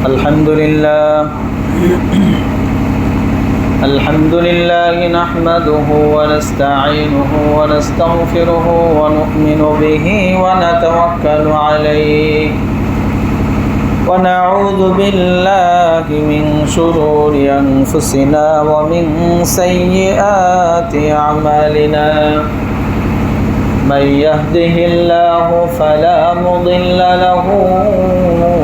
الحمد لله نحمده ونستعينه ونستغفره ونؤمن به ونتوكل عليه ونعوذ بالله من شرور أنفسنا ومن سيئات أعمالنا من يهده الله فلا مضل له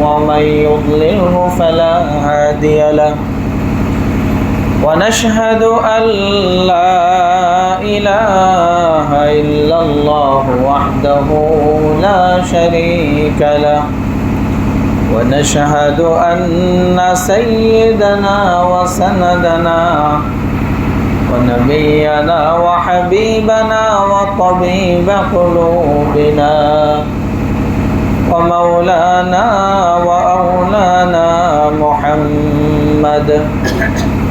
ومن يضلله فلا هادي له ونشهد أن لا إله إلا الله وحده لا شريك له ونشهد أن سيدنا وسندنا ونبينا وحبيبنا وطبيب قلوبنا ومولانا وأولانا محمد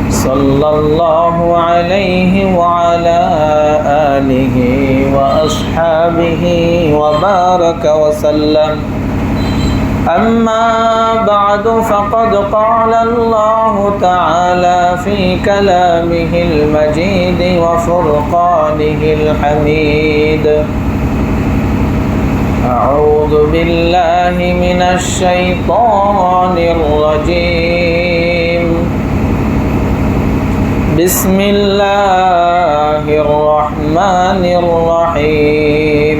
صلى الله عليه وعلى آله وأصحابه وبارك وسلم أما بعد فقد قال الله تعالى في كلامه المجيد وفرقانه الحميد أعوذ بالله من الشيطان الرجيم بسم الله الرحمن الرحيم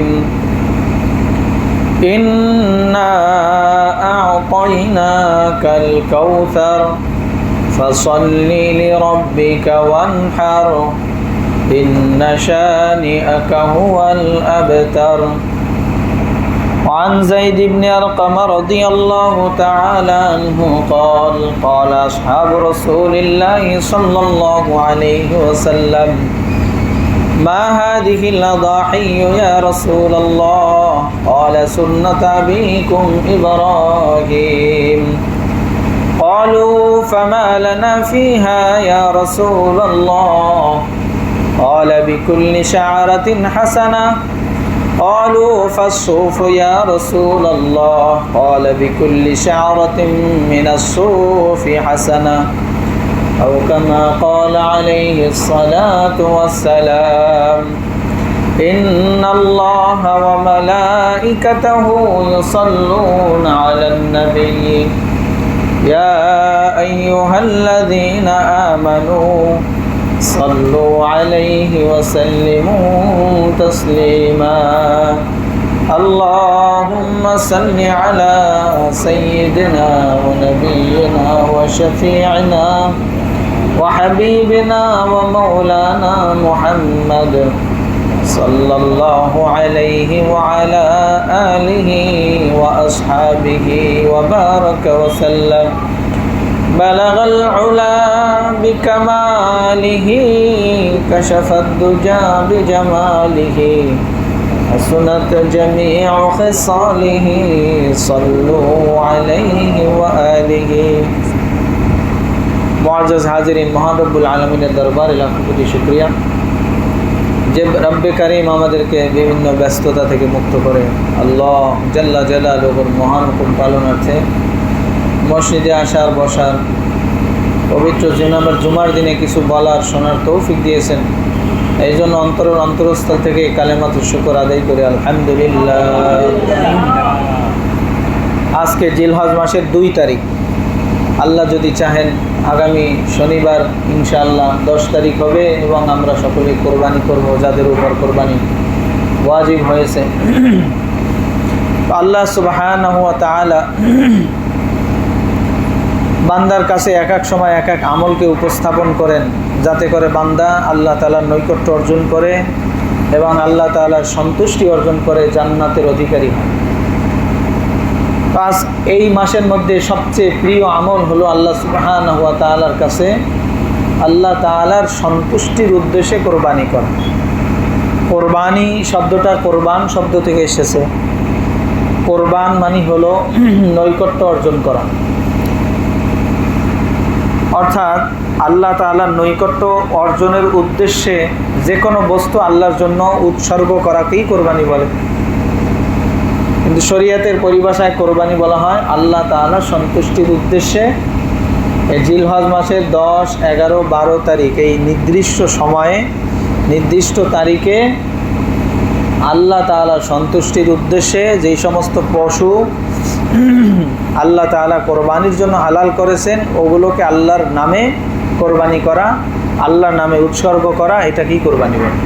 إنا أعطيناك الكوثر فصل لربك وانحر إن شانئك هو الأبتر وعن زيد بن أرقم رضي الله تعالى عنه قال قال أصحاب رسول الله صلى الله عليه وسلم ما هذه الأضاحي يا رسول الله قال سنة أبيكم إبراهيم قالوا فما لنا فيها يا رسول الله قال بكل شعرة حسنة قالوا فالصوف يا رسول الله قال بكل شعرة من الصوف حسنة أو كما قال عليه الصلاة والسلام إن الله وملائكته يصلون على النبي يا أيها الذين آمنوا صلوا عليه وسلموا تسليما اللهم صل على سيدنا ونبينا وشفيعنا وحبيبنا ومولانا محمد صلى الله عليه وعلى آله وأصحابه وبارك وسلم بلغ العلا بكماله كشف الدجى بجماله حسنت جميع خصاله صلوا عليه وآله মুআজ্জাজ হাজিরিন মহান রব্বুল আলামিনের দরবারে লাখো কোটি শুকরিয়া যে রব্বে কারীম আমাদেরকে বিভিন্ন ব্যস্ততা থেকে মুক্ত করে আল্লাহ জাল্লা জালালুহুর মহান হুকুম পালনার্থে মসজিদে আসার বসার পবিত্র জুমার দিনে কিছু বলার শোনার তৌফিক দিয়েছেন এই জন্য অন্তরস্থল থেকে কালেমাতুশ শুকর আদায় করে আলহামদুলিল্লাহ। আজকে জিলহজ মাসের 2 তারিখ, আল্লাহ যদি চাহেন আগামী শনিবার ইনশাআল্লাহ 10 তারিখ হবে এবং আমরা সকলে কোরবানি করব, যাদের উপর কোরবানি ওয়াজিব হয়েছে। আল্লাহ সুবহানাহু ওয়া তাআলা বান্দার কাছে এক এক সময় এক এক আমলকে উপস্থাপন করেন, যাতে করে বান্দা আল্লাহ তাআলার নৈকট্য অর্জন করে এবং আল্লাহ তাআলার সন্তুষ্টি অর্জন করে জান্নাতের অধিকারী হয়। এই মাসের মধ্যে সবচেয়ে প্রিয় আমল হলো আল্লাহ সুবহানাহু ওয়া তাআলার কাছে আল্লাহ তাআলার সন্তুষ্টির উদ্দেশ্যে কোরবানি করা। কোরবানি শব্দটা কোরবান শব্দ থেকে এসেছে। কোরবান মানে হলো নৈকট্য অর্জন করা, অর্থাৎ আল্লাহ তাআলার নৈকট্য অর্জনের উদ্দেশ্যে যে কোনো বস্তু আল্লাহর জন্য উৎসর্গ করাকেই কোরবানি বলে। কিন্তু শরীয়তের পরিভাষায় কোরবানি বলা হয় আল্লাহ তাআলার সন্তুষ্টির উদ্দেশ্যে এই জিলহজ মাসের 10, 11, 12 তারিখ এই নির্দিষ্ট সময়ে নির্দিষ্ট তারিখে আল্লাহ তাআলার সন্তুষ্টির উদ্দেশ্যে যেই সমস্ত পশু আল্লাহ তাআলা কোরবানির জন্য হালাল করেছেন ওগুলোকে আল্লাহর নামে কোরবানি করা, আল্লাহর নামে উৎসর্গ করা, এটা কি কোরবানি বলে।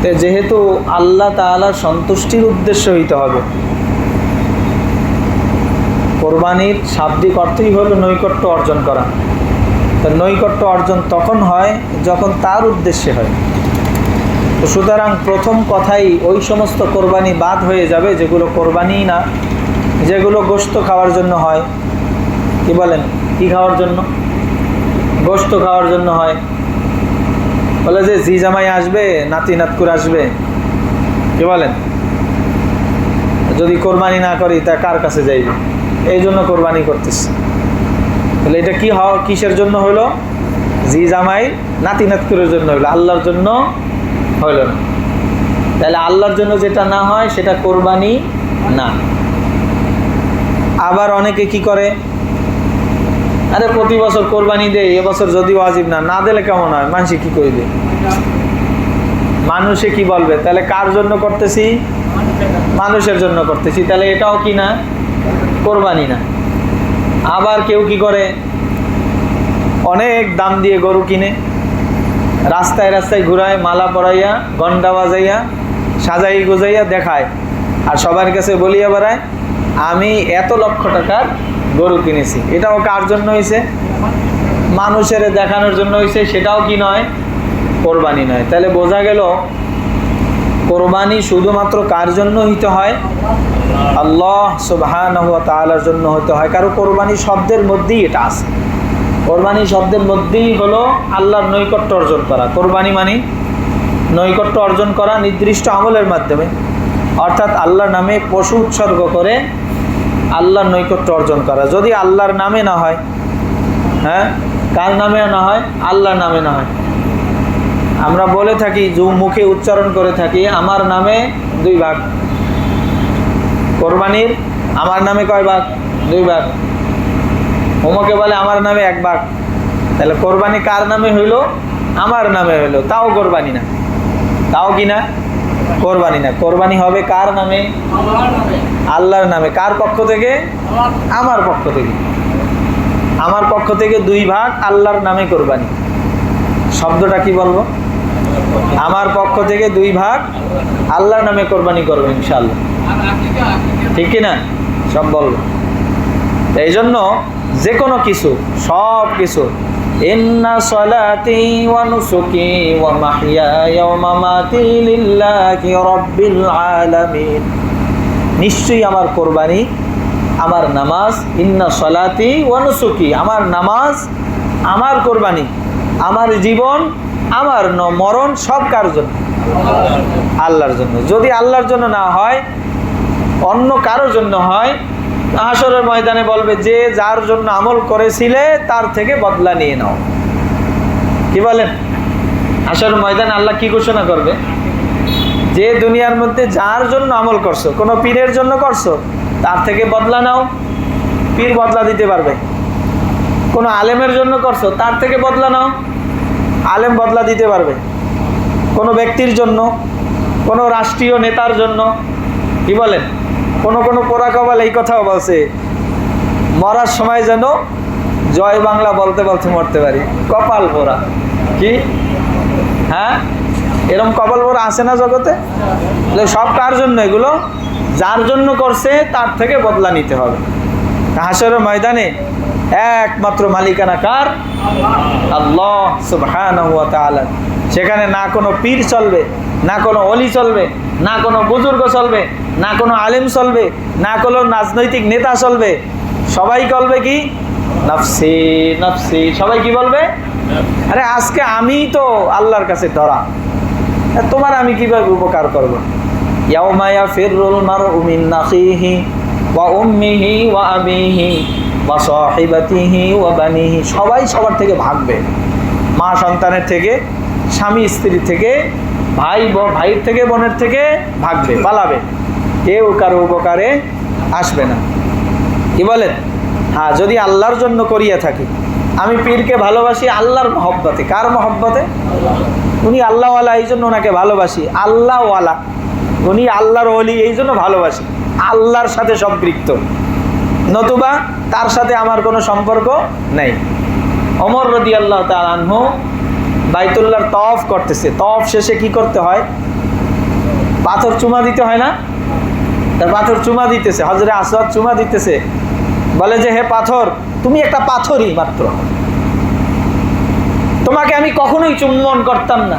তো যেহেতু আল্লাহ তাআলার সন্তুষ্টির উদ্দেশ্য হইতে হবে, কোরবানির শাব্দিক অর্থই হলো নৈকট্য অর্জন করা। তো নৈকট্য অর্জন তখন হয় যখন তার উদ্দেশ্যে হয়। তো সুতরাং প্রথম কথাই ওই সমস্ত কোরবানি বাদ হয়ে যাবে যেগুলো কোরবানি না, যেগুলো গোশত খাওয়ার জন্য হয়। কি বলেন? কি খাওয়ার জন্য? গোশত খাওয়ার জন্য হয়। বলে যে জি জামাই আসবে, নাতি নাতকুর আসবে, কি বলেন, যদি কোরবানি না করি তা কার কাছে যাইবে, এই জন্য কোরবানি করতেছে। তাহলে এটা কি কিসের জন্য হইলো? জি জামাই নাতি নাতকুরের জন্য হইলো, আল্লাহর জন্য হইল না। তাহলে আল্লাহর জন্য যেটা না হয় সেটা কোরবানি না। আবার অনেকে কি করে, আরে প্রতি বছর কোরবানি দেয়, এবছর যদি ওয়াজিব না দিলে কেমন হয়, মানুষে কি করবে, মানুষে কি বলবে, তাহলে কার জন্য করতেছি? মানুষের জন্য করতেছি, তাহলে এটাও কি না? কোরবানি না। আবার কেউ কি করে, অনেক দাম দিয়ে গরু কিনে রাস্তায় রাস্তায় ঘুরায়, মালা পরাইয়া, ঘন্টা বাজাইয়া, সাজাই গুজাইয়া দেখায়, আর সবার কাছে বলিয়া বেড়ায় আমি এত লক্ষ টাকার গরু কিনেছি। এটাও কার জন্য হয়েছে? মানুষের দেখানোর জন্য হয়েছে, সেটাও কি নয়? কোরবানি নয়। তাহলে বোঝা গেল কোরবানি শুধুমাত্র কার জন্য হইতে হয়? আল্লাহ সুবহানাহু ওয়া তাআলার জন্য হইতে হয়। কারণ কোরবানি শব্দের মধ্যেই এটা আছে। কোরবানি শব্দের মধ্যেই হলো আল্লাহর নৈকট্য অর্জন করা। কোরবানি মানে নৈকট্য অর্জন করা নির্দিষ্ট আমলের মাধ্যমে, অর্থাৎ আল্লাহর নামে পশু উৎসর্গ করে আল্লাহর নৈকট্য অর্জন করা। যদি আল্লাহর নামে না হয়, হ্যাঁ, কার নামে না হয়? আল্লাহর নামে না হয়। আমরা বলে থাকি, যে মুখে উচ্চারণ করে থাকি, আমার নামে 2 ভাগ। কোরবানির আমার নামে কয় ভাগ? 2 ভাগ। ওমকে বলে আমার নামে 1 ভাগ। তাহলে কোরবানি কার নামে হইল? আমার নামে হইল, তাও কোরবানি না। তাও কি না? কোরবানি না। কোরবানি হবে কার নামে? আল্লাহর নামে। কার পক্ষ থেকে? আমার পক্ষ থেকে। আমার পক্ষ থেকে 2 ভাগ আল্লাহর নামে কোরবানি। শব্দটা কি বলবো? আমার পক্ষ থেকে 2 ভাগ আল্লাহর নামে কোরবানি করবো ইনশাআল্লাহ। ঠিক কিনা? সব বলবো। এই জন্য যে কোনো কিছু, সব কিছু, ইন্না সলাতি ওয়া নুসুকি ওয়া মাহইয়ায়া ওয়া মামাতি লিল্লাহি রাব্বিল আলামিন। নিশ্চয়ই আমার কোরবানি, আমার নামাজ, ইন্না সলাতি ওয়া নুসুকি, আমার নামাজ, আমার কোরবানি, আমার জীবন, আমার মরণ, সব কার জন্য? আল্লাহর জন্য। যদি আল্লাহর জন্য না হয়, অন্য কারোর জন্য হয়, হাসরের ময়দানে বলবে যে যার জন্য আমল করেছিলে তার থেকে বদলা নিয়ে নাও। কি বলেন? হাসরের ময়দানে আল্লাহ কি ঘোষণা করবে? যে দুনিয়ার মধ্যে যার জন্য আমল করছো, কোনো পীরের জন্য করছো, তার থেকে বদলা নাও। পীর বদলা দিতে পারবে। কোনো আলেমের জন্য করছো, তার থেকে বদলা নাও, আলেম বদলা দিতে পারবে। কোনো ব্যক্তির জন্য, কোনো রাষ্ট্রীয় নেতার জন্য, কি বলেন, কোনো পোড়া কপাল এই কথাও বলছে, মরার সময় যেন জয় বাংলা বলতে বলতে মরতে পারি। কপাল পোড়া কি? হ্যাঁ, এরকম কপাল পোড়া আছে না জগতে? সব কার জন্য? এগুলো যার জন্য করছে তার থেকে বদলা নিতে হবে। হাসরের ময়দানে একমাত্র মালিকানা কার? আল্লাহ সুবহানাহু ওয়া তাআলা। সেখানে না কোনো পীর চলবে, না কোনো ওলি চলবে, না কোনো বুজুর্গ চলবে, না কোনো আলেম চলবে, না কোনো রাজনৈতিক নেতা চলবে। সবাই বলবে কি? নফসি নফসি। সবাই কি বলবে? আরে আজকে আমি তো আল্লাহর কাছে ধরা, তোমার আমি কিভাবে উপকার করব? ইয়াউমা ইয়াফিরুল মারউ মিন আখিহি ওয়া উম্মিহি ওয়া আবিহি ওয়া সাহিবাতিহি ওয়া বানিহি। সবাই সবার থেকে ভাগবে। মা সন্তানের থেকে, স্বামী স্ত্রী থেকে, ভাইয়ের থেকে, বোনের থেকে ভাগবে, পালাবে। কেউ কারো উপকারে আসবে না। কি বলেন? হ্যাঁ, যদি আল্লাহর জন্য করিয়া থাকি। আমি পীরকে ভালোবাসি আল্লাহর মহব্বতে। কার মহব্বতে? উনি আল্লাহওয়ালা, এই জন্য ওনাকে ভালোবাসি। আল্লাহওয়ালা, উনি আল্লাহর ওলি, এই জন্য ভালোবাসি। আল্লাহর সাথে সম্পৃক্ত, নতুবা তার সাথে আমার কোনো সম্পর্ক নেই। ওমর রাদিয়াল্লাহু তাআলা আনহু বাইতুল্লাহর তওয়াফ করতেছে। তওয়াফ শেষে কি করতে হয়? পাথর চুমা দিতে হয় না? তার পাথর চুমা দিতেছে, হজরে আসওয়াদ চুমা দিতেছে। বলে যে, হে পাথর, তুমি একটা পাথরই মাত্র, তোমাকে আমি কখনোই চুম্বন করতাম না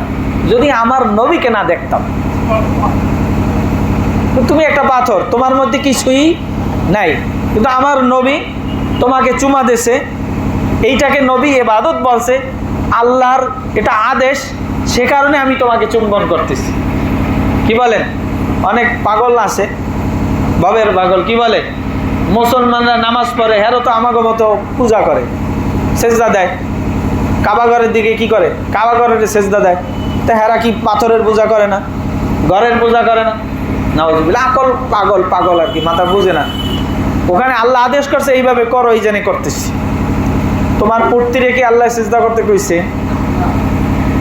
যদি আমার নবীকে না দেখতাম। তুমি একটা পাথর, তোমার মধ্যে কিছুই নাই, কিন্তু আমার নবী তোমাকে চুমা দিয়েছে। এইটাকে নবী ইবাদত বলছে, আল্লাহর এটা আদেশ, সে কারণে আমি তোমাকে চুম্বন করতেছি। কি বলেন? অনেক পাগল আছে, ভবের পাগল। কি বলে? মুসলমানরা নামাজ পড়ে, হেরো তো আমাকে মতো পূজা করে, সেজদা দেয়। কাবাঘরের দিকে কি করে? কাবাঘরের সেজদা দেয়। তা হেরা কি পাথরের পূজা করে না? ঘরের পূজা করে না? নাউজুবিল্লাহ। আকল পাগল, পাগল আর কি, মাথা বুঝে না। ওখানে আল্লাহ আদেশ করছে এইভাবে করো, এই জন্য করতেছি। তোমার পূর্তি রেখে আল্লাহ সেজদা করতে কইছে,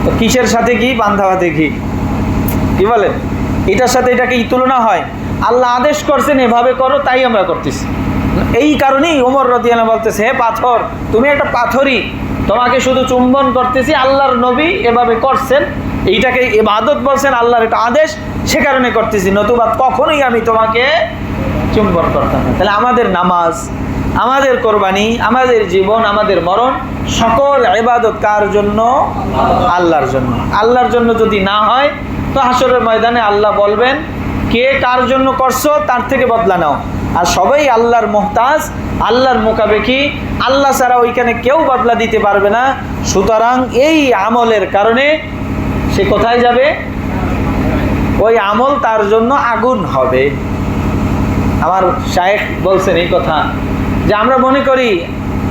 তো কিসের সাথে কি? বান্ধা হাতে ঘি। কি বলেন? এটার সাথে এটাকে তুলনা হয়? আল্লাহ আদেশ করছেন এভাবে করো, তাই আমরা করতেছি। এই কারণেই ওমর রাদিয়াল্লাহু আনহু বলতেছে, হে পাথর, তুমি একটা পাথরই, তোমাকে শুধু চুম্বন করতেছি। আল্লাহর নবী এভাবে করছেন, এইটাকে ইবাদত বলছেন, আল্লাহর এটা আদেশ, সে কারণে করতেছি, নতুবা কখনোই আমি তোমাকে চুম্বন করতাম না। তাহলে আমাদের নামাজ, আমাদের কোরবানি, আমাদের জীবন, আমাদের মরণ, সকল ইবাদত কার জন্য? আল্লাহর জন্য। আল্লাহর জন্য যদি না হয়, তো হাসরের ময়দানে আল্লাহ বলবেন, কে কার জন্য করছো তার থেকে বদলা নাও। আর সবাই আল্লাহর মুহতাজ, আল্লাহর মুকাবেকি, আল্লাহ ছাড়া ওইখানে কেউ বদলা দিতে পারবে না। সুতরাং এই আমলের কারণে সে কোথায় যাবে? ওই আমল তার জন্য আগুন হবে। আমার শায়েখ বলছেন এই কথা, যে আমরা মনে করি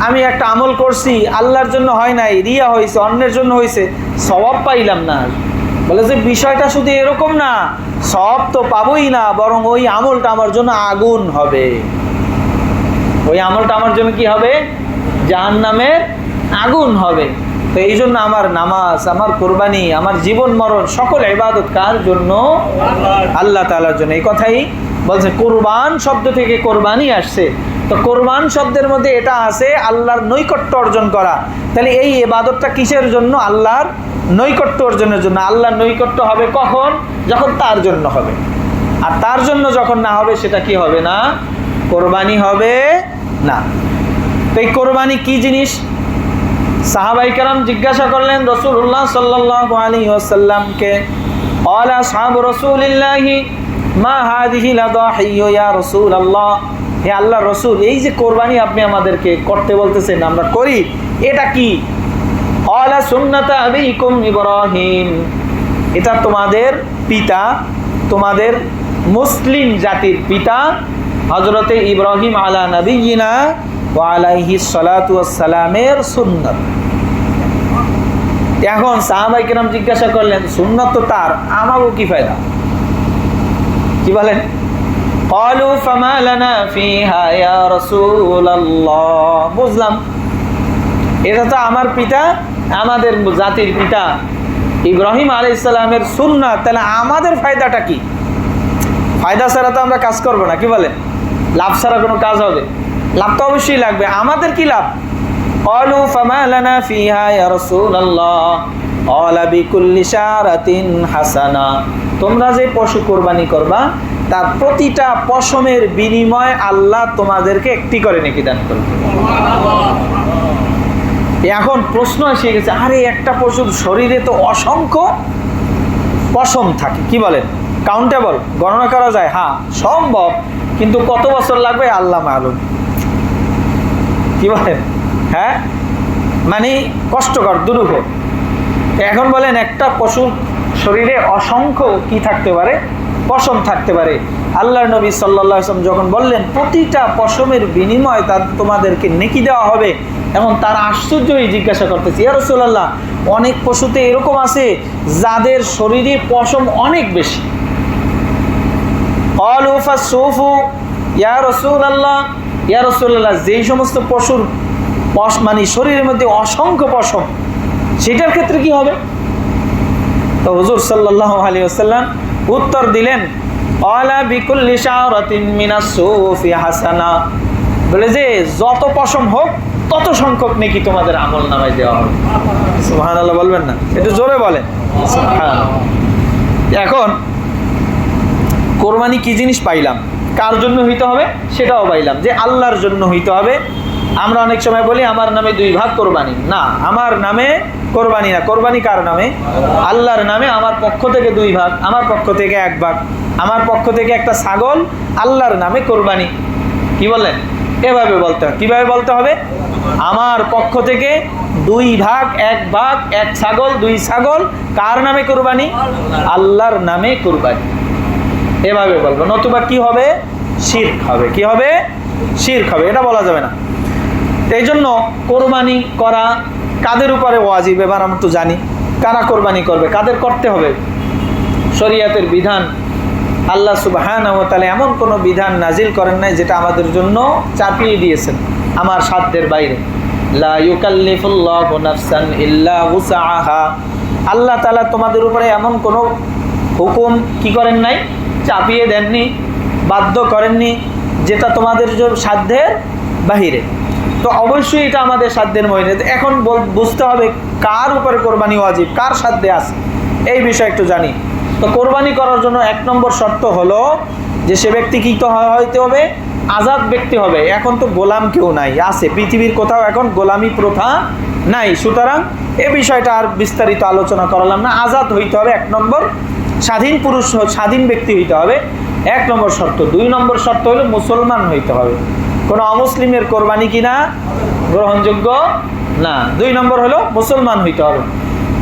আমি একটা আমল করছি, আল্লাহর জন্য হয় নাই, রিয়া হয়েছে, অন্যের জন্য হয়েছে, সওয়াব পাইলাম না। বলে যে বিষয়টা শুধু এরকম না, সওয়াব তো পাবোই না, বরং ওই আমলটা আমার জন্য আগুন হবে। ওই আমলটা আমার জন্য কি হবে? জাহান্নামের আগুন হবে। তো এই জন্য আমার নামাজ, আমার কোরবানি, আমার জীবন মরণ, সকল ইবাদত কার জন্য? আল্লাহ তাআলার জন্য। এই কথাই বলছে, কোরবান শব্দ থেকে কোরবানি আসছে। তো কোরবান শব্দের মধ্যে এটা আছে আল্লাহর নৈকট্য অর্জন করা। তাহলে এই ইবাদতটা কিসের জন্য? আল্লাহর নৈকট্য অর্জনের জন্য। আল্লাহর নৈকট্য হবে কখন? যখন তার জন্য হবে। আর তার জন্য যখন না হবে, সেটা কি হবে না? কোরবানি হবে না। তো এই কোরবানি কি জিনিস? সাহাবায়ে কেরাম জিজ্ঞাসা করলেন রাসূলুল্লাহ সাল্লাল্লাহু আলাইহি ওয়াসাল্লামকে, ক্বালা আসহাবু রাসূলিল্লাহি মা হাযিহি লাদাহিয়্যু ইয়া রাসূলুল্লাহ, হে আল্লাহর রাসূল, এই যে কোরবানি আপনি আমাদেরকে করতে বলতেছেন, আমরা করি, এটা কি? ক্বালা সুন্নাতু আবিকুম ইব্রাহিম, এটা তোমাদের পিতা, তোমাদের মুসলিম জাতির পিতা হযরতে ইব্রাহিম আলা নবিয়িনা ওয়া আলাইহিস সালাতু ওয়াস সালামের সুন্নাত। এখন সাহাবায়ে কেরাম জিজ্ঞাসা করলেন, সুন্নাত তো তার, আমারও কি ফায়দা? কি বলেন? ক্বালু ফামা লানা ফিহা ইয়া রাসূলুল্লাহ, বুঝলাম, এটা তো আমার পিতা, আমাদের জাতির পিতা ইব্রাহিম আলাইহিস সালামের সুন্নাত, তাহলে আমাদের ফায়দাটা কি? ফায়দা ছাড়া তো আমরা কাজ করব না। কি বলেন? লাভ ছাড়া কোনো কাজ হবে? লাভ তো অবশ্যই লাগবে। আমাদের কি লাভ? ক্বালু ফামা লানা ফিহা ইয়া রাসূলুল্লাহ ক্বালা বিকুল্লি শারাতিন হাসানা, তোমরা যে পশু কোরবানি করবা তার প্রতিটা পশমের বিনিময়ে আল্লাহ তোমাদেরকে একটি করে নেকি দান করবে। এখন প্রশ্ন এসে গেছে, আরে একটা পশুর শরীরে তো অসংখ্য পশম থাকে, কি বলেন? কাউন্টেবল, গণনা করা যায়? হ্যাঁ সম্ভব, কিন্তু কত বছর লাগবে আল্লাহ মালুম। কি বলেন? হ্যাঁ, মানে কষ্টকর, দুরূহ। এখন বলেন একটা পশুর শরীরে অসংখ্য কি থাকতে পারে? পশম থাকতে পারে। আল্লাহর নবী সাল্লাল্লাহু আলাইহি ওয়াসাল্লাম যখন বললেন প্রতিটা পশমের বিনিময়ে তার তোমাদেরকে নেকি দেওয়া হবে, এখন তার আশ্চর্যই জিজ্ঞাসা করতেছি, ইয়া রাসূলুল্লাহ, অনেক পশুতে এরকম আছে যাদের শরীরে পশম অনেক বেশি, ক্বালু ফাসসুফু ইয়া রাসূলুল্লাহ, ইয়া রাসূলুল্লাহ, যেই সমস্ত পশুর মানে শরীরের মধ্যে অসংখ্য পশম, সেটার ক্ষেত্রে কি হবে? তো হুজুর সাল্লাল্লাহু আলাইহি ওয়াসাল্লাম উত্তর দিলেন, ক্বালা বিকুল্লি শারাতিন মিনাস সুফি হাসানা, বলে যে যত পশম হোক তত সংখ্যক নেকি তোমাদের আমল নামায় দেওয়া হবে। সুবহানাল্লাহ বলবেন না? একটু জোরে বলেন সুবহানাল্লাহ। এখন কোরবানি কি জিনিস পাইলাম, কার জন্য হইতে হবে সেটাও পাইলাম, যে আল্লাহর জন্য হইতে হবে। আমরা অনেক সময় বলি আমার নামে 2 ভাগ কোরবানি, না, আমার নামে কোরবানি না, কোরবানি কার নামে? আল্লাহর নামে। আমার পক্ষ থেকে 2 ভাগ, আমার পক্ষ থেকে 1 ভাগ, আমার পক্ষ থেকে একটা ছাগল, আল্লাহর নামে কোরবানি। কি বললেন? এভাবে বলতে হবে। কিভাবে বলতে হবে? আমার পক্ষ থেকে 2 ভাগ, 1 ভাগ, 1 ছাগল, 2 ছাগল, কার নামে কোরবানি? আল্লাহর নামে কোরবানি। এভাবে বলবো, নতুবা কি হবে? শিরক হবে। কি হবে? শিরক হবে, এটা বলা যাবে না। এই জন্য কোরবানি করা কাদের উপরে ওয়াজিব, এবার আমরা তো জানি কারা কোরবানি করবে, কাদের করতে হবে। শরীয়তের বিধান, আল্লাহ সুবহানাহু ওয়া তাআলা এমন কোনো বিধান নাজিল করেন নাই যেটা আমাদের জন্য চাপিয়ে দিয়েছেন আমার সাধ্যের বাইরে। লা ইউকাল্লিফুল্লাহু নাফসান ইল্লা উসআহা, আল্লাহ তাআলা তোমাদের উপরে এমন কোনো হুকুম কি করেন নাই, চাপিয়ে দেননি, বাধ্য করেননি যেটা তোমাদের সাধ্যের বাহিরে। তো অবশ্যই এটা আমাদের সাধ্যের মধ্যে। এখন বুঝতে হবে কার উপরে কোরবানি ওয়াজিব, কার সাধ্যে আছে, এই বিষয়ে একটু জানি। তো কোরবানি করার জন্য 1 নম্বর শর্ত হলো যে সে ব্যক্তি কি তো হইতে হবে? আজাদ ব্যক্তি হবে। এখন তো গোলাম কেউ নাই, আছে পৃথিবীর কোথাও এখন গোলামি প্রথা নাই, সুতরাং এ বিষয়টা আর বিস্তারিত আলোচনা করলাম না। আজাদ হইতে হবে 1 নম্বর, স্বাধীন পুরুষ, স্বাধীন ব্যক্তি হইতে হবে 1 নম্বর শর্ত। 2 নম্বর শর্ত হলো মুসলমান হইতে হবে। কোনো অমুসলিমের কোরবানি কিনা গ্রহণযোগ্য না। 2 নম্বর হলো মুসলমান হইতে হবে।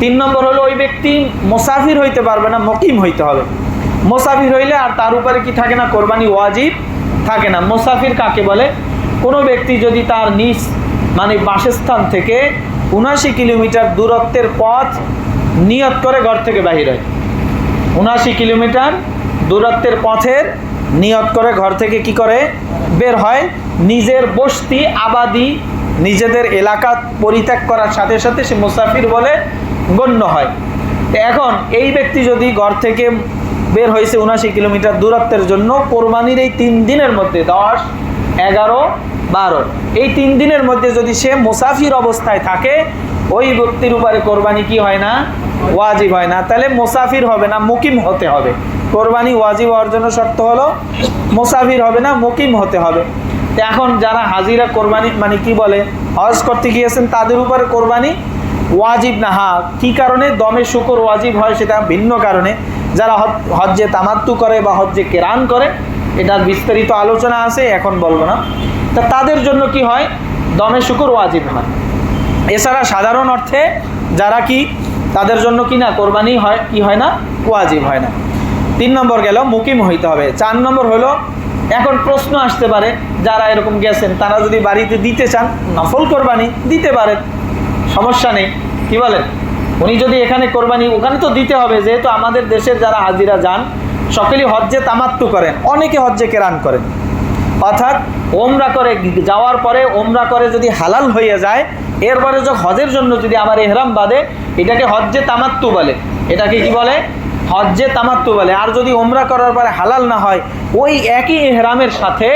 3 নম্বর হলো ওই ব্যক্তি মুসাফির হইতে পারবে না, মুকিম হইতে হবে। মুসাফির হইলে আর তার উপরে কি থাকে না, কোরবানি ওয়াজিব থাকে না। মুসাফির কাকে বলে? কোনো ব্যক্তি যদি তার নিজ মানে বাসস্থান থেকে 79 কিলোমিটার দূরত্বের পথ নিয়ত করে ঘর থেকে বাহির হয়, 79 কিলোমিটার দূরত্বের পথের নিয়ত করে ঘর থেকে কি করে বের হয়, নিজের বস্তি আবাদি নিজেদের এলাকা পরিত্যাগ করার সাথে সাথে সে মুসাফির বলে গণ্য হয়। এখন এই ব্যক্তি যদি ঘর থেকে বের হয়েছে 79 কিলোমিটার দূরত্বের জন্য, কোরবানির এই 3 দিনের মধ্যে 10, 11, 12 এই 3 দিনের মধ্যে যদি সে মুসাফির অবস্থায় থাকে, ওই ব্যক্তির উপরে কোরবানি কি হয় না, ওয়াজিব হয় না। তাহলে মুসাফির হবে না, মুকিম হতে হবে। কোরবানি ওয়াজিব হওয়ার জন্য শর্ত হলো মুসাফির হবে না, মুকিম হতে হবে। এখন যারা হাজিরা কোরবানি মানে কি বলে হজ করতে গিয়েছেন, তাদের উপরে কোরবানি ওয়াজিব না। হ্যাঁ, কী কারণে দমে শুকর ওয়াজিব হয় সেটা ভিন্ন কারণে। যারা হজ্জে তামাত্তু করে বা হজ্জে কেরান করে, এটার বিস্তারিত আলোচনা আছে, এখন বলবো না। তা তাদের জন্য কি হয়, দমে শুকর ওয়াজিব হয়। এছাড়া সাধারণ অর্থে যারা কি, তাদের জন্য কি না কোরবানি হয়, কি হয় না, ওয়াজিব হয় না। 3 নম্বর গেল মুকিম হইতে হবে। 4 নম্বর হলো, এখন প্রশ্ন আসতে পারে যারা এরকম গেছেন, তারা যদি বাড়িতে দিতে চান নফল কোরবানি দিতে পারেন, সমস্যা নেই। কি বলেন? উনি যদি এখানে কোরবানি, ওখানে তো দিতে হবে, যেহেতু আমাদের দেশের যারা হাজিরা যান সকলেই হজ্জে তামাত্তু করেন, অনেকে হজ্জে কেরান করেন, অর্থাৎ ওমরা করে যাওয়ার পরে ওমরা করে যদি হালাল হয়ে যায়, এরপরে যখন হজের জন্য যদি আবার এহরাম বাঁধে, এটাকে হজ্জে তামাত্তু বলে। এটাকে কি বলে? হজ্জে তামাত্তু বলে। আর যদি ওমরা করার পরে হালাল না হয়, ওই একই এহরামের সাথে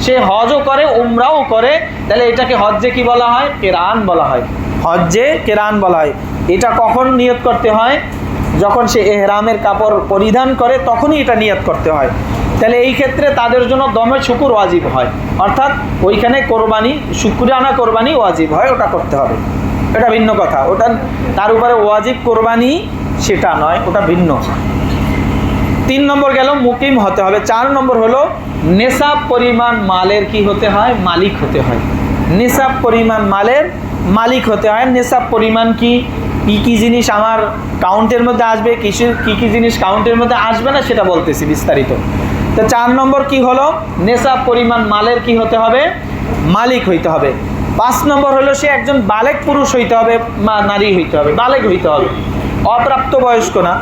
সে হজও করে ওমরাও করে, তাহলে এটাকে হজ্জে কি বলা হয়? কেরান বলা হয়। হজ্জে কেরান বলা হয়। এটা কখন নিয়ত করতে হয়? যখন সে এহরামের কাপড় পরিধান করে তখনই এটা নিয়ত করতে হয়। তাহলে এই ক্ষেত্রে তাদের জন্য দমে শুকুর ওয়াজিব হয়, অর্থাৎ ওইখানে কোরবানি শুকরানা কোরবানি ওয়াজিব হয়, ওটা করতে হবে। এটা ভিন্ন কথা, ওটা তার উপরে ওয়াজিব কোরবানি সেটা নয়, ওটা ভিন্ন। 3 নম্বর গেল মুকিম হতে হবে। 4 নম্বর হলো নেশাব পরিমাণ মালের কি হতে হয়? মালিক হতে হয়। নেশাব পরিমাণ মালের মালিক হতে হয়। নেশাব পরিমাণ কি কি জিনিস আমার কাউন্টের মধ্যে আসবে, কি জিনিস কাউন্টের মধ্যে আসবে না, সেটা বলতেছি বিস্তারিত। তো 4 নম্বর কি হলো, নেশাব পরিমাণ মালের কি হতে হবে? মালিক হইতে হবে। 5 নম্বর হলো সে একজন বালেগ পুরুষ হইতে হবে, নারী হইতে হবে, বালেগ হইতে হবে, অপ্রাপ্ত বয়স্ক না।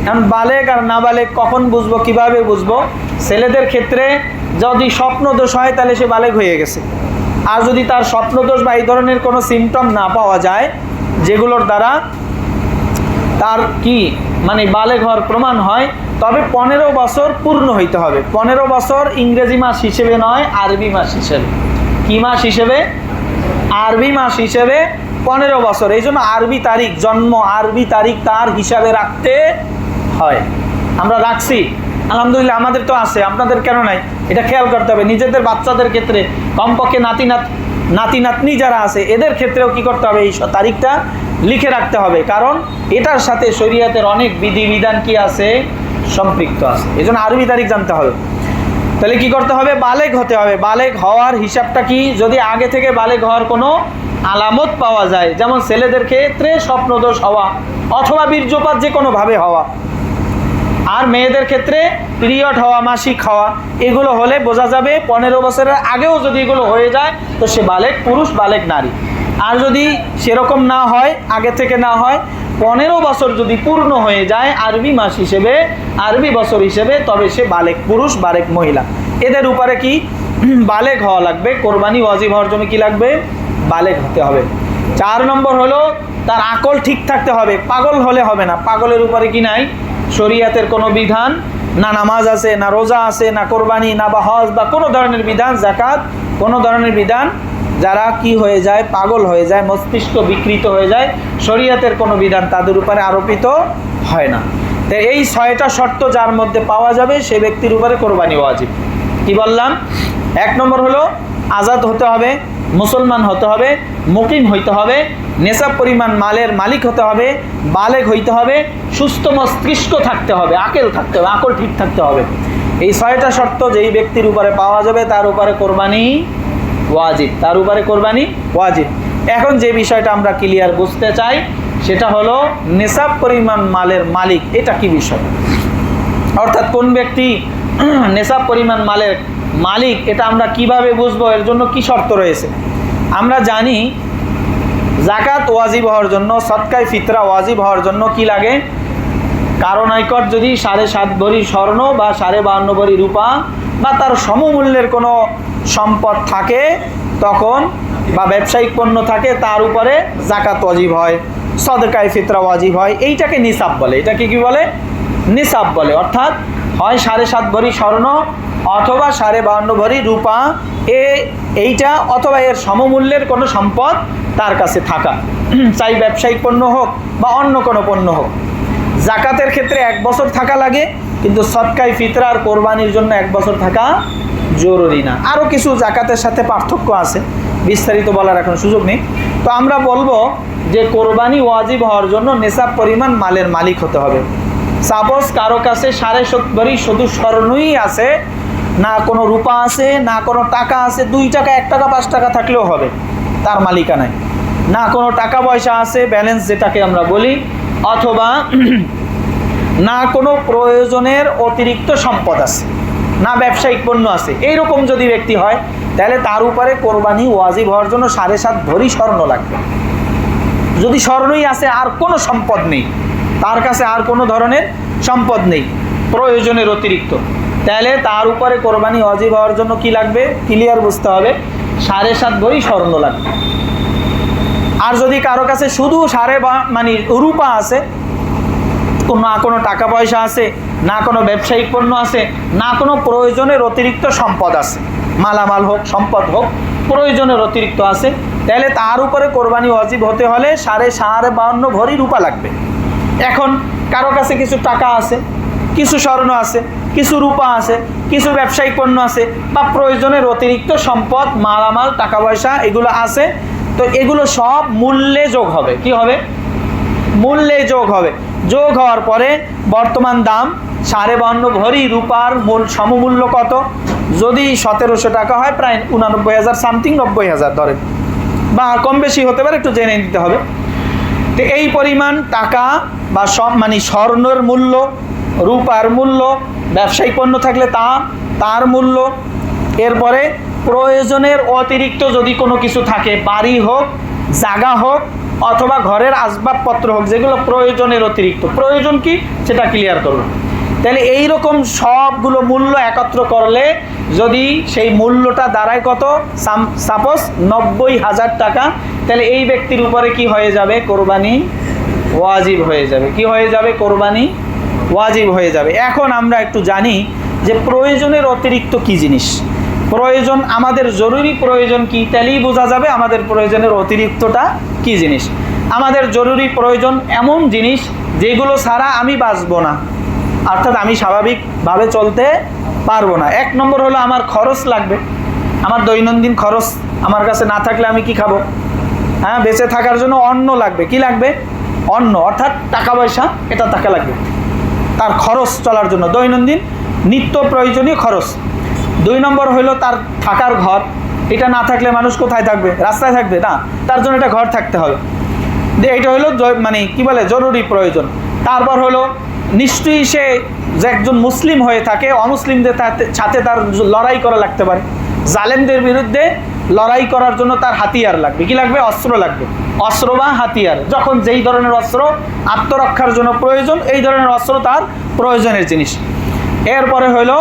এখন বালেগ আর নাবালেগ কখন বুঝবো, কিভাবে বুঝবো? ছেলেদের ক্ষেত্রে যদি স্বপ্নদোষ হয় তাহলে সে বালেগ হয়ে গেছে। আর যদি তার স্বপ্নদোষ বা এই ধরনের কোনো সিমটম না পাওয়া যায় যেগুলোর দ্বারা তার কি মানে বালেগ হওয়ার প্রমাণ হয়, তবে 15 বছর পূর্ণ হইতে হবে। 15 বছর ইংরেজি মাস হিসেবে নয়, আরবি মাস হিসেবে। কি মাস হিসেবে? আরবি মাস হিসেবে 15 বছর। এই জন্য আরবি তারিখ, জন্ম আরবি তারিখ তার হিসাবে রাখতে হয়। আমরা রাখছি আলহামদুলিল্লাহ, আমাদের তো আছে, আপনাদের কেন নাই? এটা খেয়াল করতে হবে। নিজেদের বাচ্চাদের ক্ষেত্রে কমপক্ষে নাতি নাতনি যারা আছে এদের ক্ষেত্রেও কি করতে হবে? এই তারিখটা লিখে রাখতে হবে, কারণ এটার সাথে শরীয়তের অনেক বিধিবিধান কি আছে, সম্পৃক্ত আছে। এই জন্য আরবি তারিখ জানতে হবে। তাহলে কি করতে হবে? বালেগ হতে হবে। বালেগ হওয়ার হিসাবটা কি? যদি আগে থেকে বালেগ হওয়ার কোনো আলামত পাওয়া যায়, যেমন ছেলেদের ক্ষেত্রে স্বপ্নদোষ হওয়া অথবা বীর্যপাত যে কোনোভাবে হওয়া, আর মেয়েদের ক্ষেত্রে পিরিয়ড হওয়া, মাসিক হওয়া, এগুলো হলে বোঝা যাবে 15 বছরের আগেও যদি এগুলো হয়ে যায় তো সে বালেগ পুরুষ, বালেগ নারী। আর যদি সেরকম না হয়, আগে থেকে না হয়, 15 বছর যদি পূর্ণ হয়ে যায় আরবি মাস হিসেবে, আরবি বছর হিসেবে, তবে সে বালেগ পুরুষ, বালেগ মহিলা। এদের উপরে কি বালেগ হওয়া লাগবে। কোরবানি ওয়াজিব হওয়ার জন্য কি লাগবে? বালেগ হতে হবে। 4 নম্বর হলো তার আকল ঠিক থাকতে হবে। পাগল হলে হবে না। পাগলের উপরে কি নাই? শরীয়তের কোনো বিধান না, নামাজ আছে না, রোজা আছে না, কোরবানি না, বা হজ বা কোনো ধরনের বিধান, যাকাত, কোনো ধরনের বিধান, যারা কি হয়ে যায়? পাগল হয়ে যায়, মস্তিষ্ক বিকৃত হয়ে যায়, শরীয়তের কোনো বিধান তাদের উপরে আরোপিত হয় না। তো এই 6টা শর্ত যার মধ্যে পাওয়া যাবে সে ব্যক্তির উপরে কোরবানি ওয়াজিব। কি বললাম? 1 নম্বর হলো আজাদ হতে হবে, মুসলমান হতে হবে, মুকিম হইতে হবে, নেশাব পরিমাণ মালের মালিক হতে হবে, বালেগ হইতে হবে, সুস্থ মস্তিষ্ক থাকতে হবে, আকেল থাকতে হবে, আকল ঠিক থাকতে হবে। এই 6টা শর্ত যেই ব্যক্তির উপরে পাওয়া যাবে তার উপরে কোরবানি ওয়াজিব, তার উপরে কোরবানি ওয়াজিব। এখন যে বিষয়টা আমরা ক্লিয়ার বুঝতে চাই সেটা হলো নেশাব পরিমাণ মালের মালিক, এটা কি বিষয়? অর্থাৎ কোন ব্যক্তি নেশাব পরিমাণ মালের মালিক, এটা আমরা কিভাবে বুঝবো? এর জন্য কি শর্ত রয়েছে? আমরা জানি যাকাত ওয়াজিব হওয়ার জন্য, সদকায়ে ফিতরা ওয়াজিব হওয়ার জন্য কি লাগে? কারো নিকট যদি 7.5 ভরি স্বর্ণ বা 52.5 ভরি রূপা বা তার সমমূল্যের কোনো সম্পদ থাকে তখন, বা ব্যবসায়িক পণ্য থাকে, তার উপরে যাকাত ওয়াজিব হয়, সদকায়ে ফিতরা ওয়াজিব হয়। এইটাকে নিসাব বলে। এটাকে কি বলে? নিসাব বলে। অর্থাৎ হয় 7.5 ভরি স্বর্ণ অথবা 52.5 ভরি রূপা, এইটা অথবা এর সমমূল্যের কোনো সম্পদ তার কাছে থাকা, চাই ব্যবসায়িক পণ্য হোক বা অন্য কোনো পণ্য হোক। যাকাতের ক্ষেত্রে 1 বছর থাকা লাগে, কিন্তু সদকায়ে ফিতরা আর কোরবানির জন্য 1 বছর থাকা জরুরি না। আরও কিছু যাকাতের সাথে পার্থক্য আছে, বিস্তারিত বলার এখন সুযোগ নেই। তো আমরা বলবো যে কোরবানি ওয়াজিব হওয়ার জন্য নেশাব পরিমাণ মালের মালিক হতে হবে। সাপোজ কারো কাছে 7.5 ভরি শুধু স্বর্ণই আছে, না কোনো রূপা আছে, না কোনো টাকা আছে, 2 টাকা 1 টাকা 5 টাকা থাকলেও হবে, তার মালিকানায়। না কোনো টাকা পয়সা আছে, ব্যালেন্স যেটাকে আমরা বলি, অথবা না কোনো প্রয়োজনের অতিরিক্ত সম্পদ আছে, না ব্যবসায়িক পণ্য আছে। এইরকম যদি ব্যক্তি হয় তাহলে তার উপরে কোরবানি ওয়াজিব হওয়ার জন্য 7.5 ভরি স্বর্ণ লাগবে। যদি স্বর্ণই আছে আর কোনো সম্পদ নেই, তার কাছে আর কোনো ধরনের সম্পদ নেই প্রয়োজনের অতিরিক্ত, তাহলে তার উপরে কোরবানি ওয়াজিব হওয়ার জন্য কি লাগবে? ক্লিয়ার বুঝতে হবে, 7.5 ভরি স্বর্ণ লাগবে। আর যদি কারো কাছে শুধু মানে রূপা আছে, না কোনো টাকা পয়সা আছে, না কোনো ব্যবসায়িক পণ্য আছে, না কোনো প্রয়োজনের অতিরিক্ত সম্পদ আছে, মালামাল হোক সম্পদ হোক, প্রয়োজনের অতিরিক্ত আছে, তাহলে তার উপরে কোরবানি ওয়াজিব হতে হলে 52.5 ভরি রূপা লাগবে। এখন কারো কাছে কিছু টাকা আছে, কিছু স্বর্ণ আছে, কিছু রূপা আছে, কিছু ব্যবসায়িক পণ্য আছে, বা প্রয়োজনের অতিরিক্ত সম্পদ, মালামাল, টাকা পয়সা এগুলো আছে, তো এগুলো সব মূল্যে যোগ হবে। কি হবে? মূল্যে যোগ হবে। যোগ হওয়ার পরে বর্তমান দাম 52.5 ভরি রূপার সমমূল্য কত? যদি 1700 টাকা হয়, প্রায় 89,000 সামথিং, 90,000 ধরেন, বা কম বেশি হতে পারে, একটু জেনে নিতে হবে। তো এই পরিমাণ টাকা বা মানে স্বর্ণের মূল্য, রূপার মূল্য, ব্যবসায়িক পণ্য থাকলে তার মূল্য, এরপরে প্রয়োজনের অতিরিক্ত যদি কোনো কিছু থাকে, বাড়ি হোক, জায়গা হোক, অথবা ঘরের আসবাবপত্র হোক, যেগুলো প্রয়োজনের অতিরিক্ত। প্রয়োজন কি সেটা ক্লিয়ার করব। তাহলে এই রকম সবগুলো মূল্য একত্র করলে যদি সেই মূল্যটা দাঁড়ায় কত, সাপোজ 90,000 টাকা, তাহলে এই ব্যক্তির উপরে কি হয়ে যাবে, কোরবানি ওয়াজিব হয়ে যাবে। কি হয়ে যাবে, কোরবানি ওয়াজিব হয়ে যাবে। এখন আমরা একটু জানি যে প্রয়োজনের অতিরিক্ত কি জিনিস। প্রয়োজন, আমাদের জরুরি প্রয়োজন কি, তাহলেই বোঝা যাবে আমাদের প্রয়োজনের অতিরিক্তটা কি জিনিস। আমাদের জরুরি প্রয়োজন এমন জিনিস যেগুলো ছাড়া আমি বাঁচবো না, অর্থাৎ আমি স্বাভাবিকভাবে চলতে পারবো না। এক নম্বর হলো আমার খরচ লাগবে, আমার দৈনন্দিন খরচ আমার কাছে না থাকলে আমি কি খাবো, হ্যাঁ, বেঁচে থাকার জন্য অন্ন লাগবে। কি লাগবে, অন্ন, অর্থাৎ টাকা পয়সা, এটা টাকা লাগবে তার খরচ চলার জন্য, দৈনন্দিন নিত্য প্রয়োজনীয় খরচ। 2 নম্বর হলো তার থাকার ঘর, এটা না থাকলে মানুষ কোথায় থাকবে, রাস্তায় থাকবে না, তার জন্য একটা ঘর থাকতে হবে। এটা হলো মানে কি বলে জরুরি প্রয়োজন। তারপর হলো নিশ্চয়ই সে যে একজন মুসলিম হয়ে থাকে, অমুসলিমদের সাথে তার লড়াই করা লাগতে পারে, জালেমদের বিরুদ্ধে লড়াই করার জন্য তার হাতিয়ার লাগবে। কি লাগবে, অস্ত্র লাগবে, অস্ত্র বা হাতিয়ার। যখন যেই ধরনের অস্ত্র আত্মরক্ষার জন্য প্রয়োজন, এই ধরনের অস্ত্র তার প্রয়োজনের জিনিস। এরপরে হলো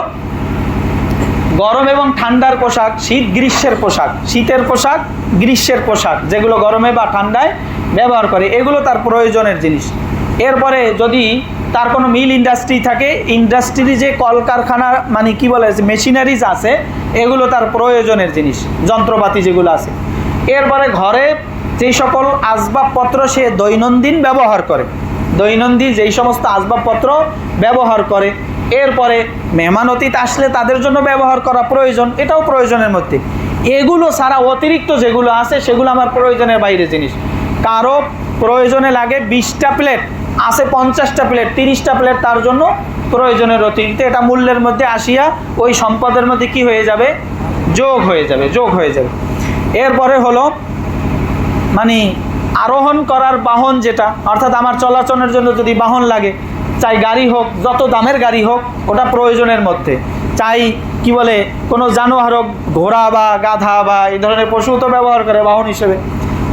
গরম এবং ঠান্ডার পোশাক, শীত গ্রীষ্মের পোশাক, শীতের পোশাক গ্রীষ্মের পোশাক, যেগুলো গরমে বা ঠান্ডায় ব্যবহার করে, এগুলো তার প্রয়োজনের জিনিস। এরপরে যদি তার কোনো মিল ইন্ডাস্ট্রি থাকে, ইন্ডাস্ট্রি যে কলকারখানা মানে কি বলে মেশিনারিজ আছে, এগুলো তার প্রয়োজনের জিনিস, যন্ত্রপাতি যেগুলো আছে। এরপরে ঘরে যেই সকল আসবাবপত্র সে দৈনন্দিন ব্যবহার করে, দৈনন্দিন যেই সমস্ত আসবাবপত্র ব্যবহার করে। এরপরে মেহমান অতিথি আসলে তাদের জন্য ব্যবহার করা প্রয়োজন, এটাও প্রয়োজনের মধ্যে। এগুলো ছাড়া অতিরিক্ত যেগুলো আছে সেগুলো আমার প্রয়োজনের বাইরে জিনিস। কারো প্রয়োজনে লাগে 20টা প্লেট, আছে 50টা প্লেট, 30টা প্লেট তার জন্য প্রয়োজনের অতিরিক্ত। এটা মূল্যের মধ্যে আসিয়া ওই সম্পদের মধ্যে কি হয়ে যাবে, যোগ হয়ে যাবে, যোগ হয়ে যাবে। এরপরে হলো মানে আরোহণ করার বাহন যেটা, অর্থাৎ আমার চলাচলের জন্য যদি বাহন লাগে, চাই গাড়ি হোক, যত দামের গাড়ি হোক, ওটা প্রয়োজনের মধ্যে। চাই কি বলে কোনো জানোয়ার হোক, ঘোড়া বা গাধা বা এই ধরনের পশু তো ব্যবহার করে বাহন হিসেবে,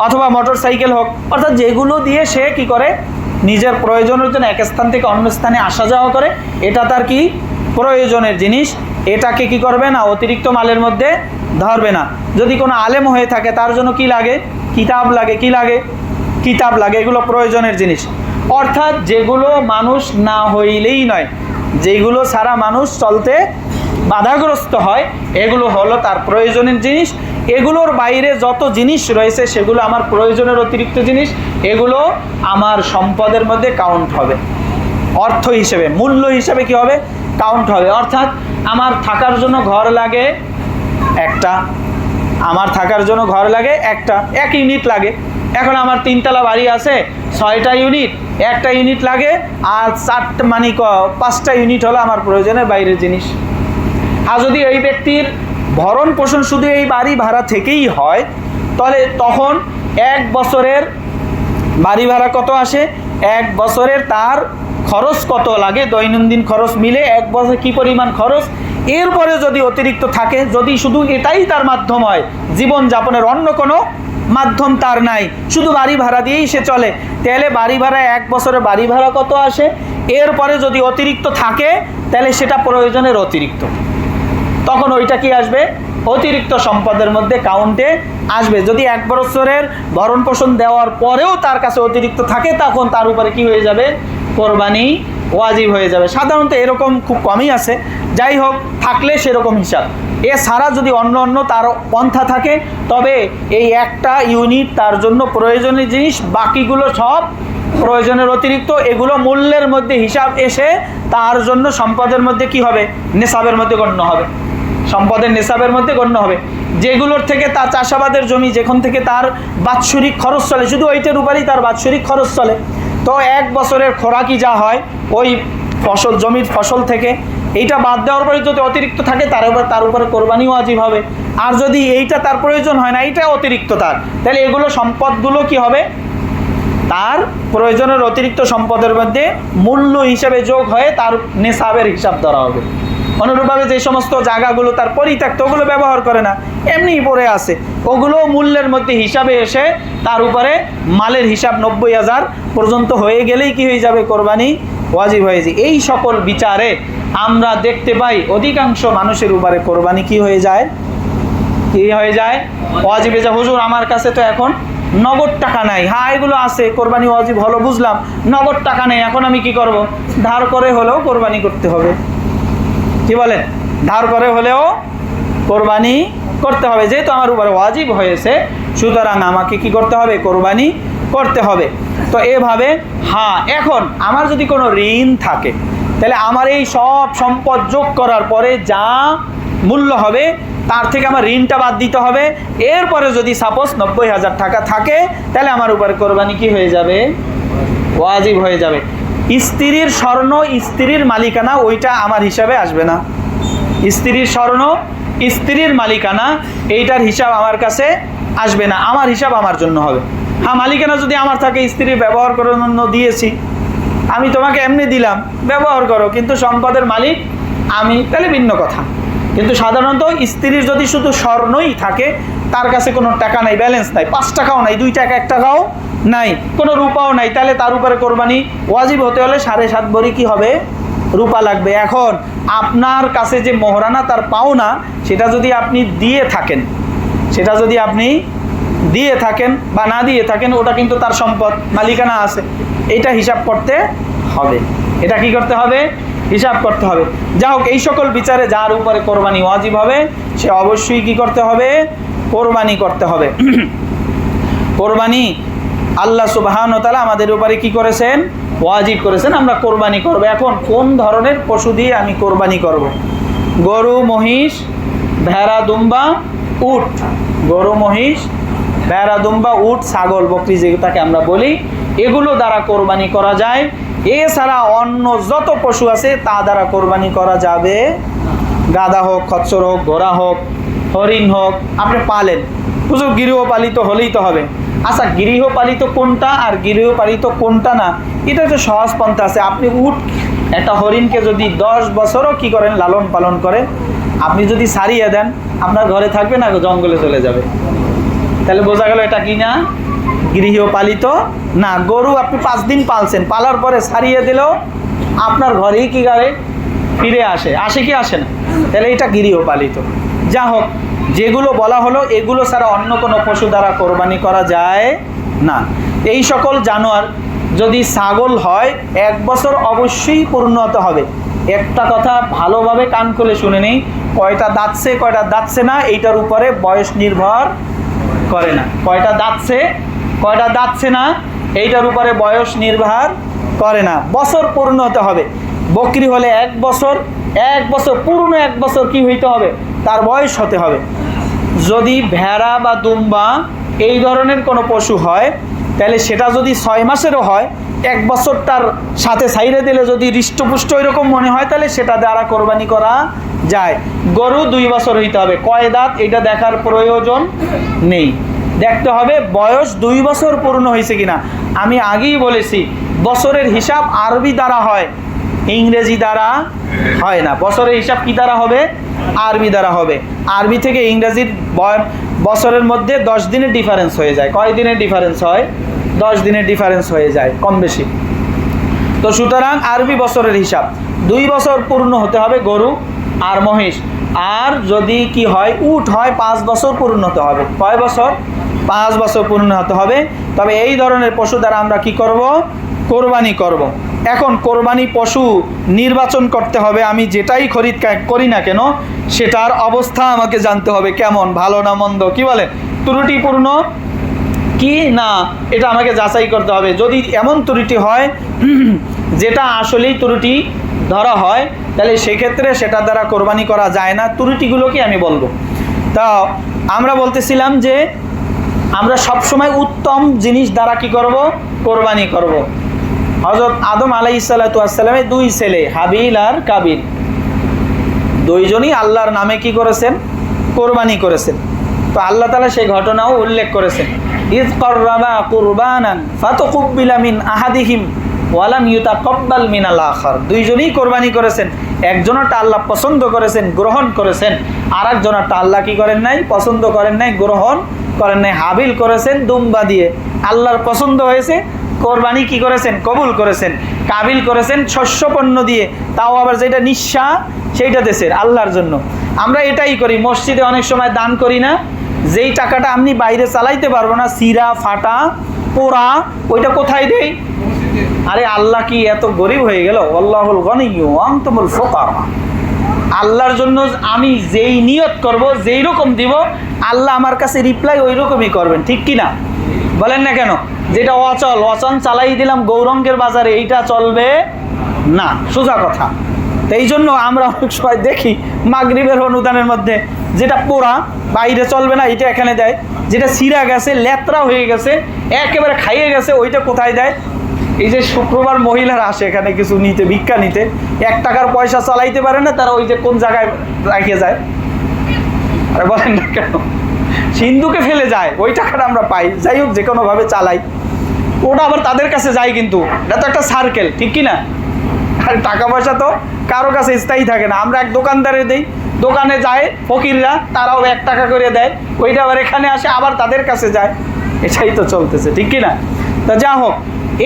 অথবা মোটর সাইকেল হোক, অর্থাৎ যেগুলো দিয়ে সে কি করে নিজের প্রয়োজনের জন্য এক স্থান থেকে অন্য স্থানে আসা যাওয়া করে, এটা তার কি প্রয়োজনের জিনিস। এটাকে কি করবে না, অতিরিক্ত মালের মধ্যে ধরবে না। যদি কোনো আলেম হয়ে থাকে তার জন্য কি লাগে, কিতাব লাগে। কি লাগে, কিতাব লাগে, এগুলো প্রয়োজনের জিনিস। অর্থাৎ যেগুলো মানুষ না হইলেই নয়, যেগুলো ছাড়া মানুষ চলতে বাধাগ্রস্ত হয়, এগুলো হলো তার প্রয়োজনের জিনিস। এগুলোর বাইরে যত জিনিস রয়েছে সেগুলো আমার প্রয়োজনের অতিরিক্ত জিনিস, এগুলো আমার সম্পদের মধ্যে কাউন্ট হবে, অর্থ হিসেবে, মূল্য হিসেবে কি হবে, কাউন্ট হবে। অর্থাৎ আমার থাকার জন্য ঘর লাগে একটা, আমার থাকার জন্য ঘর লাগে একটা, 1 ইউনিট লাগে। এখন আমার 3তলা বাড়ি আছে, 6টা ইউনিট, 1টা ইউনিট লাগে, আর 4 মানে 5টা ইউনিট হলো আমার প্রয়োজনের বাইরের জিনিস। আর যদি এই ব্যক্তির ভরণ পোষণ শুধু এই বাড়ি ভাড়া থেকেই হয়, তাহলে তখন 1 বছরের বাড়ি ভাড়া কত আসে, 1 বছরের তার খরচ কত লাগে, দৈনন্দিন খরচ মিলে 1 বছর কি পরিমাণ খরচ। এরপরে যদি অতিরিক্ত থাকে, যদি শুধু এটাই তার মাধ্যম হয় জীবনযাপনের, অন্য কোনো মাধ্যম তার নাই, শুধু বাড়ি ভাড়া দিয়েই সে চলে, তাহলে বাড়ি ভাড়া 1 বছরের বাড়ি ভাড়া কত আসে, এরপরে যদি অতিরিক্ত থাকে তাহলে সেটা প্রয়োজনের অতিরিক্ত, তখন ওইটা কি আসবে, অতিরিক্ত সম্পদের মধ্যে কাউন্টে আসবে। যদি 1 বছরের ভরণ পোষণ দেওয়ার পরেও তার কাছে অতিরিক্ত থাকে, তখন তার উপরে কি হয়ে যাবে, কোরবানি ওয়াজিব হয়ে যাবে। সাধারণত এরকম খুব কমই আছে, যাই হোক থাকলে সেরকম হিসাব। এছাড়া যদি অন্য অন্য তার পন্থা থাকে, তবে এই একটা ইউনিট তার জন্য প্রয়োজনীয় জিনিস, বাকিগুলো সব প্রয়োজনের অতিরিক্ত। এগুলো মূল্যের মধ্যে হিসাব এসে তার জন্য সম্পদের মধ্যে কি হবে, নেশাবের মধ্যে গণ্য হবে, সম্পদের নেশাবের মধ্যে গণ্য হবে। যেগুলোর থেকে তার চাষাবাদের জমি, যেখান থেকে তার বাৎসরিক খরচ চলে, শুধু ওইটার উপরেই তার বাৎসরিক খরচ চলে, তো 1 বছরের খোরাকি যা হয় ওই ফসল, জমির ফসল থেকে, এইটা বাদ দেওয়ার পরে যদি অতিরিক্ত থাকে তার উপরে কোরবানি ওয়াজিব হবে। আর যদি এইটা তার প্রয়োজন হয় না, এইটা অতিরিক্ত তার, তাহলে এগুলো সম্পদগুলো কি হবে, তার প্রয়োজনের অতিরিক্ত সম্পদের মধ্যে মূল্য হিসাবে যোগ হয়ে তার নেশাবের হিসাব ধরা হবে। অনুরূপভাবে যে সমস্ত জায়গাগুলো তার পরিত্যক্ত, ওগুলো ব্যবহার করে না, এমনিই পড়ে আছে, ওগুলো মূল্যের মধ্যে হিসাবে এসে তার উপরে মালের হিসাব 90,000 পর্যন্ত হয়ে গেলেই কি হয়ে যাবে, কোরবানি ওয়াজিব হয়ে যায়। এই সকল বিচারে আমরা দেখতে পাই অধিকাংশ মানুষের উপরে কোরবানি কি হয়ে যায়, কি হয়ে যায়, ওয়াজিব হয়ে যায়। হুজুর আমার কাছে তো এখন নগদ টাকা নাই। হ্যাঁ এগুলো আছে, কোরবানি ওয়াজিব হলো বুঝলাম, নগদ টাকা নেই, এখন আমি কি করব, ধার করে হলেও কোরবানি করতে হবে। কি বলেন, ধার করে হলেও কোরবানি করতে হবে, যেহেতু আমার উপরে ওয়াজিব হয়েছে সুতরাং আমাকে কি করতে হবে, কোরবানি করতে হবে। তো এভাবে হ্যাঁ, এখন আমার যদি কোনো ঋণ থাকে তাহলে আমার এই সব সম্পদ যোগ করার পরে যা মূল্য হবে তার থেকে আমার ঋণটা বাদ দিতে হবে। এরপরে যদি সাপোজ 90,000 টাকা থাকে তাহলে আমার উপরে কোরবানি কি হয়ে যাবে, ওয়াজিব হয়ে যাবে। স্ত্রীর স্বর্ণ স্ত্রীর মালিকানা ওইটা আমার হিসাবে আসবে না। স্ত্রীর স্বর্ণ স্ত্রীর মালিকানা এইটার হিসাব আমার কাছে আসবে না, আমার হিসাব আমার জন্য হবে। হ্যাঁ মালিকানা যদি আমার থাকে, স্ত্রীর ব্যবহার করার জন্য দিয়েছি, আমি তোমাকে এমনি দিলাম ব্যবহার করো, কিন্তু সম্পদের মালিক আমি, তাহলে ভিন্ন কথা। কিন্তু সাধারণত স্ত্রীর যদি শুধু স্বর্ণই থাকে, তার কাছে কোনো টাকা নাই, ব্যালেন্স নাই, 5 টাকাও নাই, 2 টাকা 1 টাকাও নাই, কোনো রূপাও নাই, তাহলে তার উপরে কোরবানি ওয়াজিব হতে হলে 7.5 ভরি কি হবে, রূপা লাগবে। এখন আপনার কাছে যে মোহরানা তার পাওনা, সেটা যদি আপনি দিয়ে থাকেন, সেটা যদি আপনি দিয়ে থাকেন বা না দিয়ে থাকেন, ওটা কিন্তু তার সম্পদ, মালিকানা আছে, এটা হিসাব করতে হবে। এটা কি করতে হবে, হিসাব করতে হবে। যা হোক, এই সকল বিচারে যার উপরে কোরবানি ওয়াজিব হবে সে অবশ্যই কি করতে হবে, কোরবানি করতে হবে। কোরবানি আল্লাহ সুবহানাহু ওয়া তাআলা আমাদের উপরে কি করেছেন, ওয়াজিব করেছেন, আমরা কোরবানি করব। এখন কোন ধরনের পশু দিয়ে আমি কোরবানি করব? গরু, মহিষ, ভেড়া, দুম্বা, উট। গরু, মহিষ, ভেড়া, দুম্বা, উট, ছাগল, বকরি যেটাকে আমরা বলি, এগুলো দ্বারা কোরবানি করা যায়। এছাড়া অন্য যত পশু আছে তা দ্বারা কোরবানি করা যাবে। গাধা হোক, খচ্চর হোক, ঘোড়া হোক, হরিণ হোক, আপনি পালেন, বুঝো গৃহপালিত হলেই তো হবে। আচ্ছা, গৃহপালিত কোনটা আর গৃহপালিত কোনটা না, এটা তো সহজ পন্থা আছে। আপনি উট, একটা হরিণকে যদি 10 বছরও কি করেন, লালন পালন করেন, আপনি যদি ছাড়িয়ে দেন, আপনার ঘরে থাকবে না, জঙ্গলে চলে যাবে। তাহলে বোঝা গেল এটা কি না, গৃহপালিত না। গরু আপনি 5 দিন পালছেন, পালার পরে ছাড়িয়ে দিলেও আপনার ঘরেই কি করে ফিরে আসে, আসে কি আসে না, তাহলে এটা গৃহপালিত। যা হোক, যেগুলো বলা হলো এগুলো ছাড়া অন্য কোনো পশু দ্বারা কোরবানি করা যায় না। এই সকল জানোয়ার, যদি ছাগল হয় 1 বছর অবশ্যই পূর্ণ হতে হবে। একটা কথা ভালোভাবে কান খুলে শুনে নেই, কয়টা দাঁতছে কয়টা দাঁতছে না এইটার উপরে বয়স নির্ভর করে না। কয়টা দাঁতছে কয়টা দাঁতছে না এইটার উপরে বয়স নির্ভর করে না, বছর পূর্ণ হতে হবে। বকরি হলে 1 বছর, 1 বছর পূর্ণ 1 বছর কি হইতে হবে, তার বয়স হতে হবে। যদি ভেড়া বা দুম্বা এই ধরনের কোনো পশু হয়, তাহলে সেটা যদি 6 মাসেরও হয়, 1 বছরটার সাথে ছাইড়ে দিলে যদি হৃষ্টপুষ্ট এরকম মনে হয়, তাহলে সেটা দ্বারা কোরবানি করা যায়। গরু 2 বছর হইতে হবে। কয় দাঁত এটা দেখার প্রয়োজন নেই, দেখতে হবে বয়স 2 বছর পূর্ণ হয়েছে কিনা। আমি আগেই বলেছি, বছরের হিসাব আরবি দ্বারা হয়, ইংরেজি দ্বারা হয় না। বছরের হিসাব কি দ্বারা হবে, আরবি দ্বারা হবে। আরবি থেকে ইংরেজির বছরের মধ্যে 10 দিনের ডিফারেন্স হয়ে যায়। কয় দিনের ডিফারেন্স হয়, 10 দিনের ডিফারেন্স হয়ে যায় কম বেশি। তো সুতরাং আরবি বছরের হিসাব 2 বছর পূর্ণ হতে হবে গরু আর মহিষ। আর যদি কি হয়, উট হয়, 5 বছর পূর্ণ হতে হবে। কয় বছর, 5 বছর পূর্ণ হতে হবে। তবে এই ধরনের পশু দ্বারা আমরা কি করব, কোরবানি করব। এখন কোরবানি পশু নির্বাচন করতে হবে। আমি যেটাই খরিদ করি না কেন, সেটার অবস্থা আমাকে জানতে হবে, কেমন, ভালো না মন্দ, কি বলে, ত্রুটিপূর্ণ কি না, এটা আমাকে যাচাই করতে হবে। যদি এমন ত্রুটি হয় যেটা আসলেই ত্রুটি ধরা হয়, তাহলে সেক্ষেত্রে সেটা দ্বারা কোরবানি করা যায় না। ত্রুটিগুলো কি আমি বলবো। তা আমরা বলতেছিলাম যে আমরা সবসময় উত্তম জিনিস দ্বারা কি করব, কোরবানি করব। হযরত আদম আলাইহিস সালাতু ওয়াস সালামের 2 ছেলে হাবিল আর কাবিল, 2 জনই আল্লাহর নামে কি করেছেন, কোরবানি করেছেন। তো আল্লাহ তাআলা সেই ঘটনাও উল্লেখ করেছেন, ইয কাররাবা কুরবানান ফাতাকুব্বিলা মিন আহাদিহিম ওয়া লাম ইউতাকাব্বাল মিনাল আখার। 2 জনই কোরবানি করেছেন, একজনটা আল্লাহ পছন্দ করেছেন, গ্রহণ করেছেন, আর একজনটা আল্লাহ কি করেন নাই, পছন্দ করেন নাই, গ্রহণ করেন নাই, হাবিল করেছেন দুম্বা দিয়ে, আল্লাহর পছন্দ হয়েছে, কোরবানি কি করেছেন, কবুল করেছেন। কাবিল করেছেন শস্য পণ্য দিয়ে, তাও আবার যেটা নিঃস্বা সেইটা দেশের আল্লাহর জন্য। আমরা এটাই করি, মসজিদে অনেক সময় দান করি না, যেই টাকাটা আপনি বাইরে চালাইতে পারবো না, সিরা ফাটা পোড়া, ওইটা কোথায় দেই? আরে আল্লাহ কি এত গরিব হয়ে গেল? আল্লাহুল গনিয়্যু ওয়া আনতুমুল ফুকারা। আল্লাহর জন্য আমি যেই নিয়ত করব, যেই রকম দিব, আল্লাহ আমার কাছে রিপ্লাই ওই রকমই করবেন, ঠিক কি না? বলেন না কেন? যেটা অচল, অচল চালাই দিলাম গৌরঙ্গের বাজারে, এইটা চলবে না, সোজা কথা। তো এই জন্য আমরা অনেক সময় দেখি মাগরিবের অনুদানের মধ্যে যেটা পোড়া বাইরে চলবে না, এটা এখানে দেয়, যেটা ছিঁড়া গেছে, লেত্রা হয়ে গেছে, একেবারে খাইয়ে গেছে, ওইটা কোথায় দেয়? এই যে শুক্রবার মহিলারা আসে এখানে কিছু নিতে, ভিক্ষা নিতে, 1 টাকার পয়সা চালাইতে পারে না, তারা ওই যে কোন জায়গায় রেখে যায়? আরে বলেন না কেন? সিন্ধুকে ফেলে যায়, ওই টাকাটা আমরা পাই। যাই হোক, যে কোনোভাবে চালাই, ওটা আবার তাদের কাছে যায়, কিন্তু এটা তো একটা সার্কেল, ঠিক কি না? আর টাকা পয়সা তো কারো কাছে স্থায়ী থাকে না। আমরা এক দোকানদারে দিই, দোকানে যায় ফকিররা, তারাও 1 টাকা করে দেয়, ওইটা আবার এখানে আসে, আবার তাদের কাছে যায়, এটাই তো চলতেছে, ঠিক কি না? তা যা হোক,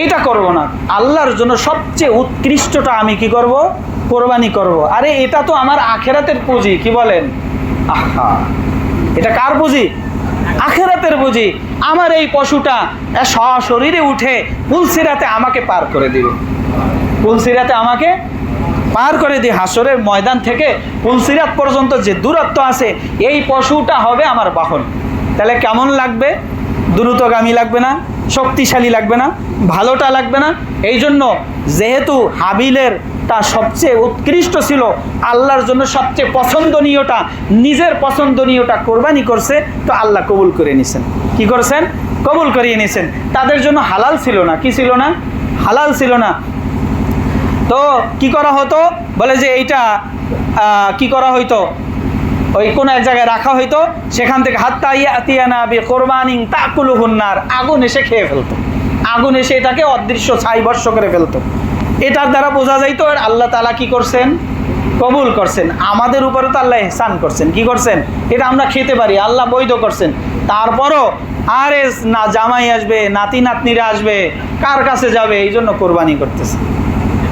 এইটা করব না, আল্লাহর জন্য সবচেয়ে উৎকৃষ্টটা আমি কি করব? কোরবানি করব। আরে এটা তো আমার আখেরাতের পুঁজি, কি বলেন? আহা, এটা কার পুঁজি? আখেরাতের পুঁজি। আমার এই পশুটা সশরীরে উঠে পুলসিরাতে আমাকে পার করে দিবে, পুলসিরাতে আমাকে পার করে দিয়ে হাসরের ময়দান থেকে পুলসিরাত পর্যন্ত যে দূরত্ব আছে, এই পশুটা হবে আমার বাহন। তাহলে কেমন লাগবে? দ্রুতগামী লাগবে না? শক্তিশালী লাগবে না? ভালোটা লাগবে না? এই জন্য যেহেতু হাবিলের তা সবচেয়ে উৎকৃষ্ট ছিল, আল্লাহর জন্য সবচেয়ে পছন্দনীয়টা, নিজের পছন্দনীয়টা কোরবানি করছে, তো আল্লাহ কবুল করে নিছেন। কি করছেন? কবুল করিয়ে নিছেন। তাদের জন্য হালাল ছিল না, কি ছিল না? হালাল ছিল না। তো কি করা হতো? বলে যে এইটা কি করা হইতো, ওই কোন এক জায়গায় রাখা হইতো, সেখান থেকে হাত্তা ইয়াতিয়ানা বিকুরবানিন তাকুলুহুন নার, আগুন এসে খেয়ে ফেলতো, আগুন এসে এটাকে অদৃশ্য ছাই ভস্ম করে ফেলতো। এটার দ্বারা বোঝা যাইতো আল্লাহ তাআলা কি করছেন? কবুল করছেন। আমাদের উপরে তো আল্লাহ ইহসান করছেন, কি করছেন? এটা আমরা খেতে পারি, আল্লাহ বৈধ করছেন। তারপরও আরে না জামাই আসবে, নাতি নাতনিরা আসবে, কার কাছে যাবে, এই জন্য কোরবানি করতেছে।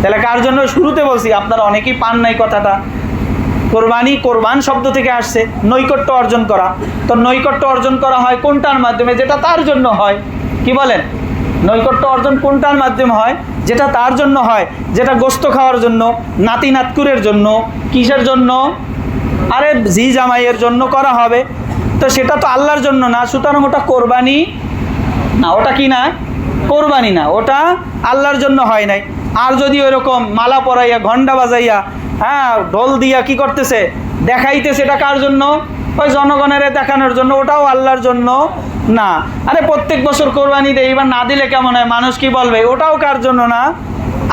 তাহলে কার জন্য? শুরুতে বলছি, আপনারা অনেকেই পান নাই কথাটা। কোরবানি, কোরবান শব্দ থেকে আসছে, নৈকট্য অর্জন করা। তো নৈকট্য অর্জন করা হয় কোনটার মাধ্যমে? যেটা তার জন্য হয়। কি বলেন? নৈকট্য অর্জন কোনটার মাধ্যমে হয়? যেটা তার জন্য হয়, যেটা গোস্ত খাওয়ার জন্য, নাতি নাতকুরের জন্য, কিসের জন্য? আরে জি জামাইয়ের জন্য করা হবে। তো সেটা তো আল্লাহর জন্য না, সুতরাং ওটা কোরবানি না। ওটা কি না? কোরবানি না, ওটা আল্লাহর জন্য হয় নাই। আর যদি ওইরকম মালা পরাইয়া, ঘণ্টা বাজাইয়া, হ্যাঁ ঢোল দিয়া কি করতেছে, দেখাইতেছে, এটা কার জন্য? ওই জনগণের দেখানোর জন্য, ওটাও আল্লাহর জন্য না। আরে প্রত্যেক বছর কোরবানি দেয়, এবার না দিলে কেমন হয়, মানুষ কি বলবে, ওটাও কার জন্য না?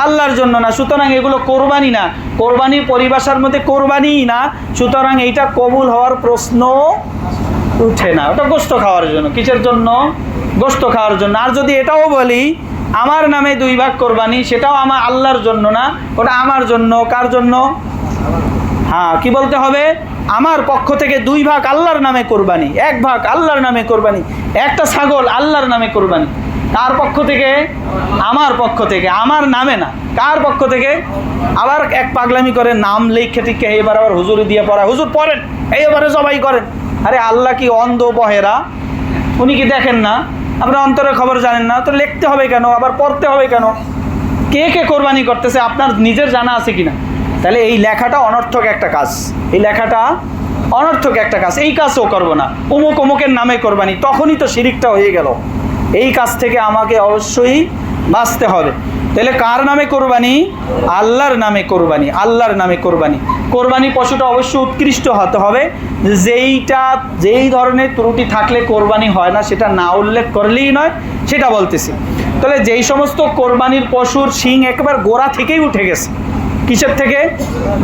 আল্লাহর জন্য না। সুতরাং এগুলো কোরবানি না, কোরবানির পরিভাষার মধ্যে কোরবানিই না। সুতরাং এইটা কবুল হওয়ার প্রশ্ন উঠে না। ওটা গোস্ত খাওয়ার জন্য। কিসের জন্য? গোস্ত খাওয়ার জন্য। আর যদি এটাও বলি আমার নামে 2 ভাগ কোরবানি, সেটাও আমার আল্লাহর জন্য না, ওটা আমার জন্য। কার জন্য? হ্যাঁ, কি বলতে হবে? আমার পক্ষ থেকে 2 ভাগ আল্লাহর নামে কোরবানি, 1 ভাগ আল্লাহর নামে কোরবানি, একটা ছাগল আল্লাহর নামে কোরবানি। কার পক্ষ থেকে? আমার পক্ষ থেকে, আমার নামে না। কার পক্ষ থেকে? আবার এক পাগলামি করে নাম লিখে টিকে এবার আবার হুজুরি দিয়ে পড়া, হুজুর পড়েন, এইবারে জবাই করেন। আরে আল্লাহ কি অন্ধ বহেরা? উনি কি দেখেন না? আপনার অন্তরের খবর জানেন না? তো লিখতে হবে কেন, আবার পড়তে হবে কেন? কে কে কোরবানি করতেছে আপনার নিজের জানা আছে কিনা? তাহলে এই লেখাটা অনর্থক একটা কাজ, এই লেখাটা অনর্থক একটা কাজ, এই কাজও করবো না। অমুক অমুকের নামে কোরবানি, তখনই তো শিরিকটা হয়ে গেল। এই কাজ থেকে আমাকে অবশ্যই বাঁচতে হবে। তাহলে কার নামে কোরবানি? আল্লাহর নামে কোরবানি, আল্লাহর নামে কোরবানি। কোরবানি পশুটা অবশ্যই উৎকৃষ্ট হতে হবে। যেই ধরনের ত্রুটি থাকলে কোরবানি হয় না, সেটা না উল্লেখ করলেই নয়, সেটা বলতেছি। তাহলে যেই সমস্ত কোরবানির পশুর শিং একবার গোড়া থেকেই উঠে গেছে, কিসের থেকে?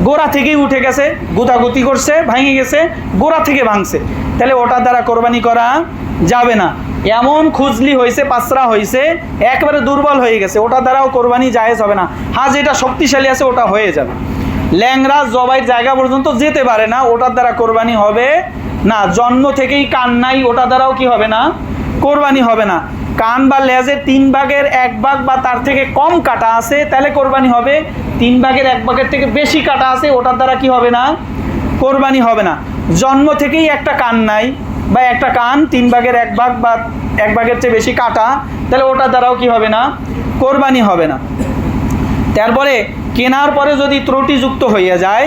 গোড়া থেকেই উঠে গেছে, গুতাগুতি করছে, ভেঙে গেছে, গোড়া থেকে ভাঙছে, তাহলে ওটার দ্বারা কোরবানি করা যাবে না। এমন খুজলি হয়েছে, পাসরা হয়েছে, একবারে দুর্বল হয়ে গেছে, ওটা দ্বারাও কোরবানি জায়েজ হবে না। হ্যাঁ, যেটা শক্তিশালী আছে ওটা হয়ে যাবে। ল্যাংড়া জবাইয়ের জায়গা পর্যন্ত যেতে পারে না, ওটার দ্বারা কোরবানি হবে না, জন্ম থেকেই কান নাই, ওটা দ্বারাও কি হবে না? কোরবানি হবে না। কান বা লেজের 3 ভাগের 1 ভাগ বা তার থেকে কম কাটা আছে, তাহলে কোরবানি হবে। 3 ভাগের 1 ভাগের থেকে বেশি কাটা আছে, ওটার দ্বারা কি হবে না? কোরবানি হবে না। জন্ম থেকেই একটা কান নাই বা একটা কান 3 ভাগের 1 ভাগ বা 1 ভাগের চেয়ে বেশি কাটা, তাহলে ওটার দ্বারাও কি হবে না? কোরবানি হবে না। তারপরে কেনার পরে যদি ত্রুটিযুক্ত হয়ে যায়,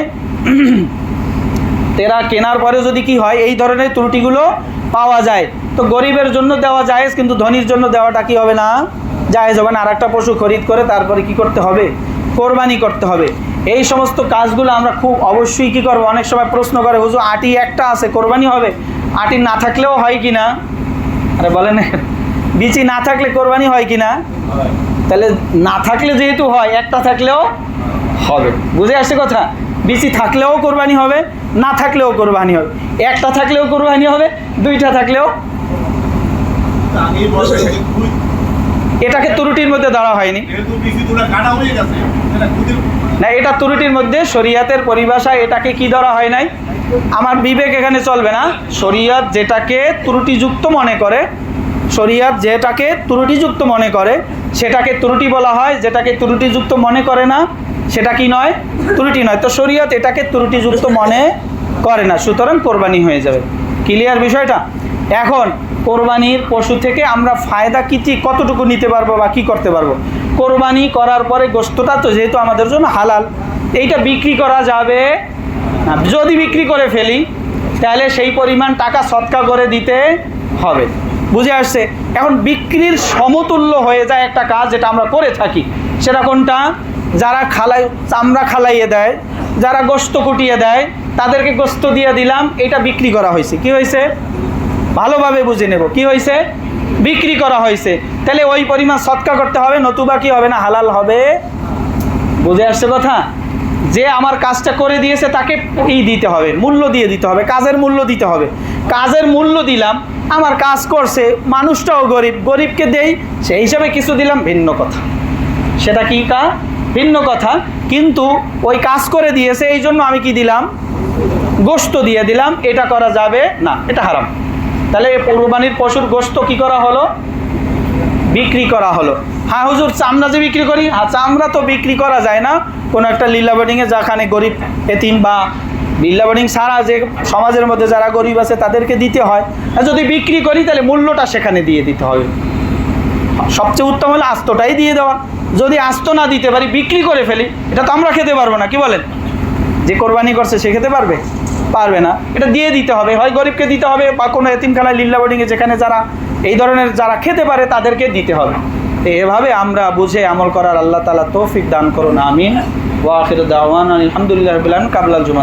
কেনার পরে যদি কি হয়, এই ধরনের ত্রুটিগুলো পাওয়া যায়, তো গরিবের জন্য দেওয়া জায়েজ, কিন্তু ধনীর জন্য দেওয়াটা কি হবে না? জায়েজ হবে না। আর একটা পশু খরিদ করে তারপরে কি করতে হবে? কোরবানি করতে হবে। এই সমস্ত কাজগুলো আমরা খুব অবশ্যই কি করবো। অনেক সময় প্রশ্ন করে, হুজুর আটি একটা আছে, কোরবানি হবে? আটি না থাকলেও হয় কি না? আরে বলেন, বিচি না থাকলে কোরবানি হয় কি না? তাহলে না থাকলে যেহেতু হয়, একটা থাকলেও হবে। বুঝে আসছে কথা? বিচি থাকলেও কোরবানি হবে, না থাকলেও কোরবানি হবে। একটা থাকলেও কোরবানি হবে, 2টা থাকলেও। এটাকে ত্রুটির মধ্যে ধরা হয়নি না, এটা ত্রুটির মধ্যে শরীয়তের পরিভাষায় এটাকে কি ধরা হয় নাই। আমার বিবেক এখানে চলবে না। শরীয়ত যেটাকে ত্রুটিযুক্ত মনে করে, শরীয়ত যেটাকে ত্রুটিযুক্ত মনে করে সেটাকে ত্রুটি বলা হয়। যেটাকে ত্রুটিযুক্ত মনে করে না সেটা কি নয়? ত্রুটি নয়। তো শরীয়ত এটাকে ত্রুটিযুক্ত মনে করে না, সুতরাং কোরবানি হয়ে যাবে। ক্লিয়ার বিষয়টা? এখন কোরবানির পশু থেকে আমরা ফায়দা কতটুকু নিতে পারবো বা কি করতে পারবো? কোরবানি করার পরে গোশতটা তো যেহেতু আমাদের জন্য হালাল, এইটা বিক্রি করা যাবে না। যদি বিক্রি করে ফেলি তাহলে সেই পরিমাণ টাকা সদকা করে দিতে হবে। বুঝে আসছে? এখন বিক্রির সমতুল্য হয়ে যায় একটা কাজ যেটা আমরা করে থাকি, সেটা কোনটা? যারা চামড়া খালাইয়ে দেয়, যারা গোশত কুটিয়ে দেয়, তাদেরকে গোশত দিয়ে দিলাম, এটা বিক্রি করা হয়েছে। কি হয়েছে? ভালোভাবে বুঝে নেব, কি হয়েছে? বিক্রি করা হয়েছে। তাহলে ওই পরিমাণ সদকা করতে হবে, নতুবা কি হবে না? হালাল হবে। বুঝে আসছে কথা? যে আমার কাজটা করে দিয়েছে তাকে দিতে হবে, মূল্য দিয়ে দিতে হবে, কাজের মূল্য দিতে হবে। কাজের মূল্য দিলাম, আমার কাজ করছে, মানুষটাও গরিবকে দেই, সেই হিসাবে কিছু দিলাম, ভিন্ন কথা। সেটা কি ভিন্ন কথা। কিন্তু ওই কাজ করে দিয়েছে, এই জন্য আমি কি দিলাম? গোশত দিয়ে দিলাম। এটা করা যাবে না, এটা হারাম। তাহলে কোরবানির পশুর গোশত কি করা হলো? বিক্রি করা হলো। হ্যাঁ হুজুর, চামড়া যে বিক্রি করি, হ্যাঁ চামড়া তো বিক্রি করা যায় না। কোনো একটা লীলা বোর্ডিংয়ে যেখানে গরিব এতিম বা লীলা বোর্ডিং ছাড়া যে সমাজের মধ্যে যারা গরিব আছে তাদেরকে দিতে হয়। আর যদি বিক্রি করি তাহলে মূল্যটা সেখানে দিয়ে দিতে হবে। সবচেয়ে উত্তম হলো আস্তটাই দিয়ে দেওয়া। যদি আস্ত না দিতে পারি, বিক্রি করে ফেলি, এটা তো আমরা খেতে পারবো না। কি বলেন? যে কোরবানি করছে সে খেতে পারবে না। এটা দিয়ে দিতে হবে, হয় গরিবকে দিতে হবে বা কোনো এতিমখানায় লীলা বোর্ডিংয়ে যেখানে যারা এই ধরনের যারা খেতে পারে তাদেরকে দিতে হবে। এভাবে আমরা বুঝে আমল করার আল্লাহ তাআলা তৌফিক দান করুন। আমিন। ওয়া আখিরু দাওয়ানা আলহামদুলিল্লাহি রাব্বিল আলামিন। কাবলাল জুমা।